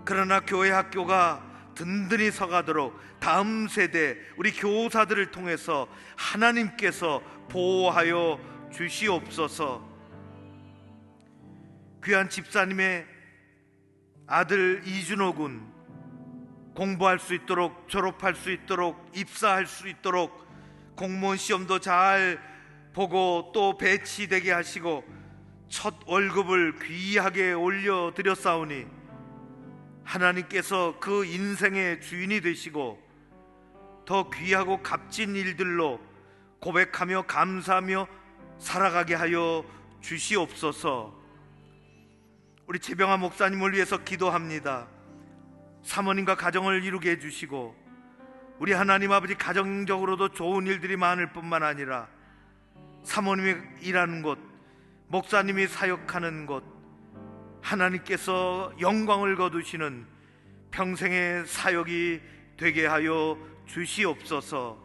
그러나 교회 학교가 든든히 서가도록 다음 세대 우리 교사들을 통해서 하나님께서 보호하여 주시옵소서. 귀한 집사님의 아들 이준호 군 공부할 수 있도록, 졸업할 수 있도록, 입사할 수 있도록, 공무원 시험도 잘 보고 또 배치되게 하시고 첫 월급을 귀하게 올려드렸사오니 하나님께서 그 인생의 주인이 되시고 더 귀하고 값진 일들로 고백하며 감사하며 살아가게 하여 주시옵소서. 우리 최병아 목사님을 위해서 기도합니다. 사모님과 가정을 이루게 해주시고 우리 하나님 아버지 가정적으로도 좋은 일들이 많을 뿐만 아니라 사모님이 일하는 곳, 목사님이 사역하는 곳, 하나님께서 영광을 거두시는 평생의 사역이 되게 하여 주시옵소서.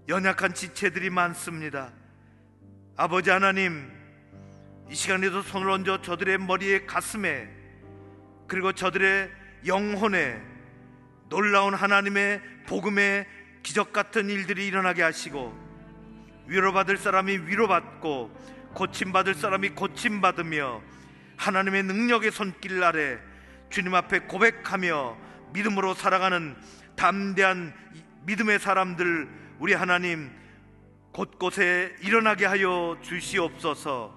연약한 지체들이 많습니다. 아버지 하나님, 이 시간에도 손을 얹어 저들의 머리에, 가슴에, 그리고 저들의 영혼에 놀라운 하나님의 복음의 기적 같은 일들이 일어나게 하시고, 위로받을 사람이 위로받고 고침받을 사람이 고침받으며 하나님의 능력의 손길 아래 주님 앞에 고백하며 믿음으로 살아가는 담대한 믿음의 사람들 우리 하나님 곳곳에 일어나게 하여 주시옵소서.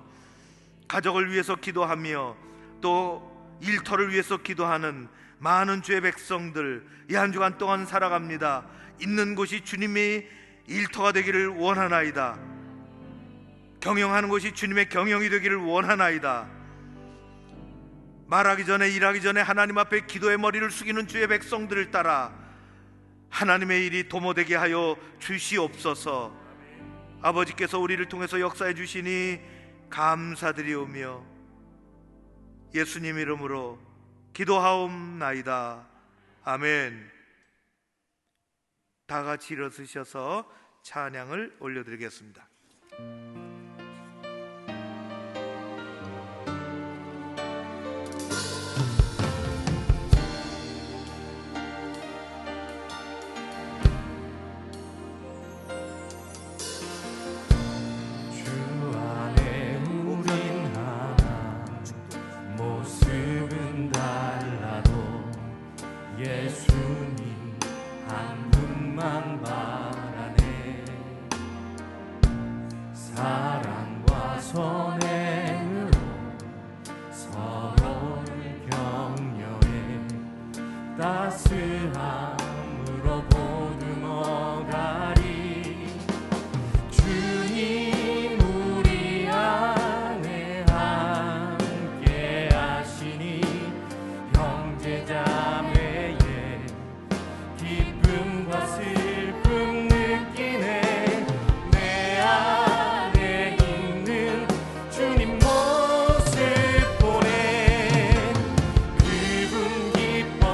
가족을 위해서 기도하며 또 일터를 위해서 기도하는 많은 주의 백성들 이 한 주간 동안 살아갑니다. 있는 곳이 주님의 일터가 되기를 원하나이다. 경영하는 것이 주님의 경영이 되기를 원하나이다. 말하기 전에 일하기 전에 하나님 앞에 기도의 머리를 숙이는 주의 백성들을 따라 하나님의 일이 도모되게 하여 주시옵소서. 아버지께서 우리를 통해서 역사해 주시니 감사드리오며 예수님 이름으로 기도하옵나이다. 아멘. 다 같이 일어서셔서 찬양을 올려드리겠습니다. 따스함으로 보듬어가리. 주님 우리 안에 함께 하시니 형제자매의 기쁨과 슬픔 느끼네. 내 안에 있는 주님 모습 보네. 그분 기뻐하시네.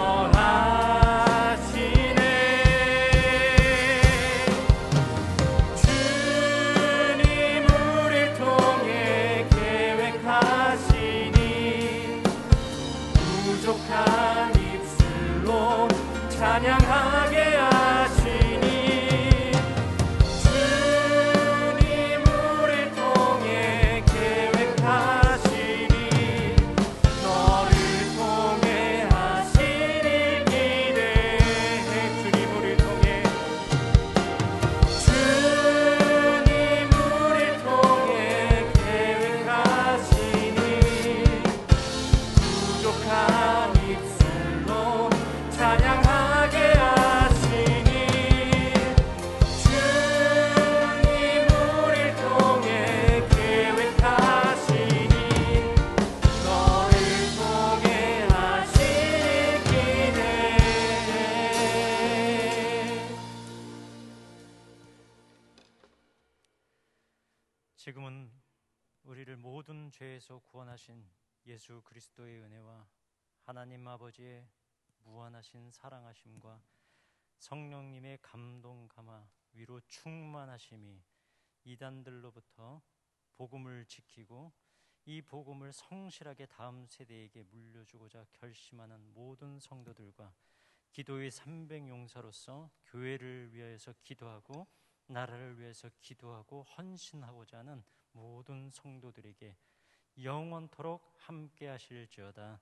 주님 우릴 통해 계획하시니 부족한 입술로 찬양하게 하시니. 주님 우릴 통해 계획하시니 우리를 모든 죄에서 구원하신 예수 그리스도의 은혜와 하나님 아버지의 무한하신 사랑하심과 성령님의 감동 감화 위로 충만하심이 이단들로부터 복음을 지키고 이 복음을 성실하게 다음 세대에게 물려주고자 결심하는 모든 성도들과 기도의 300용사로서 교회를 위하여서 기도하고 나라를 위해서 기도하고 헌신하고자 하는 모든 성도들에게 영원토록 함께 하실지어다.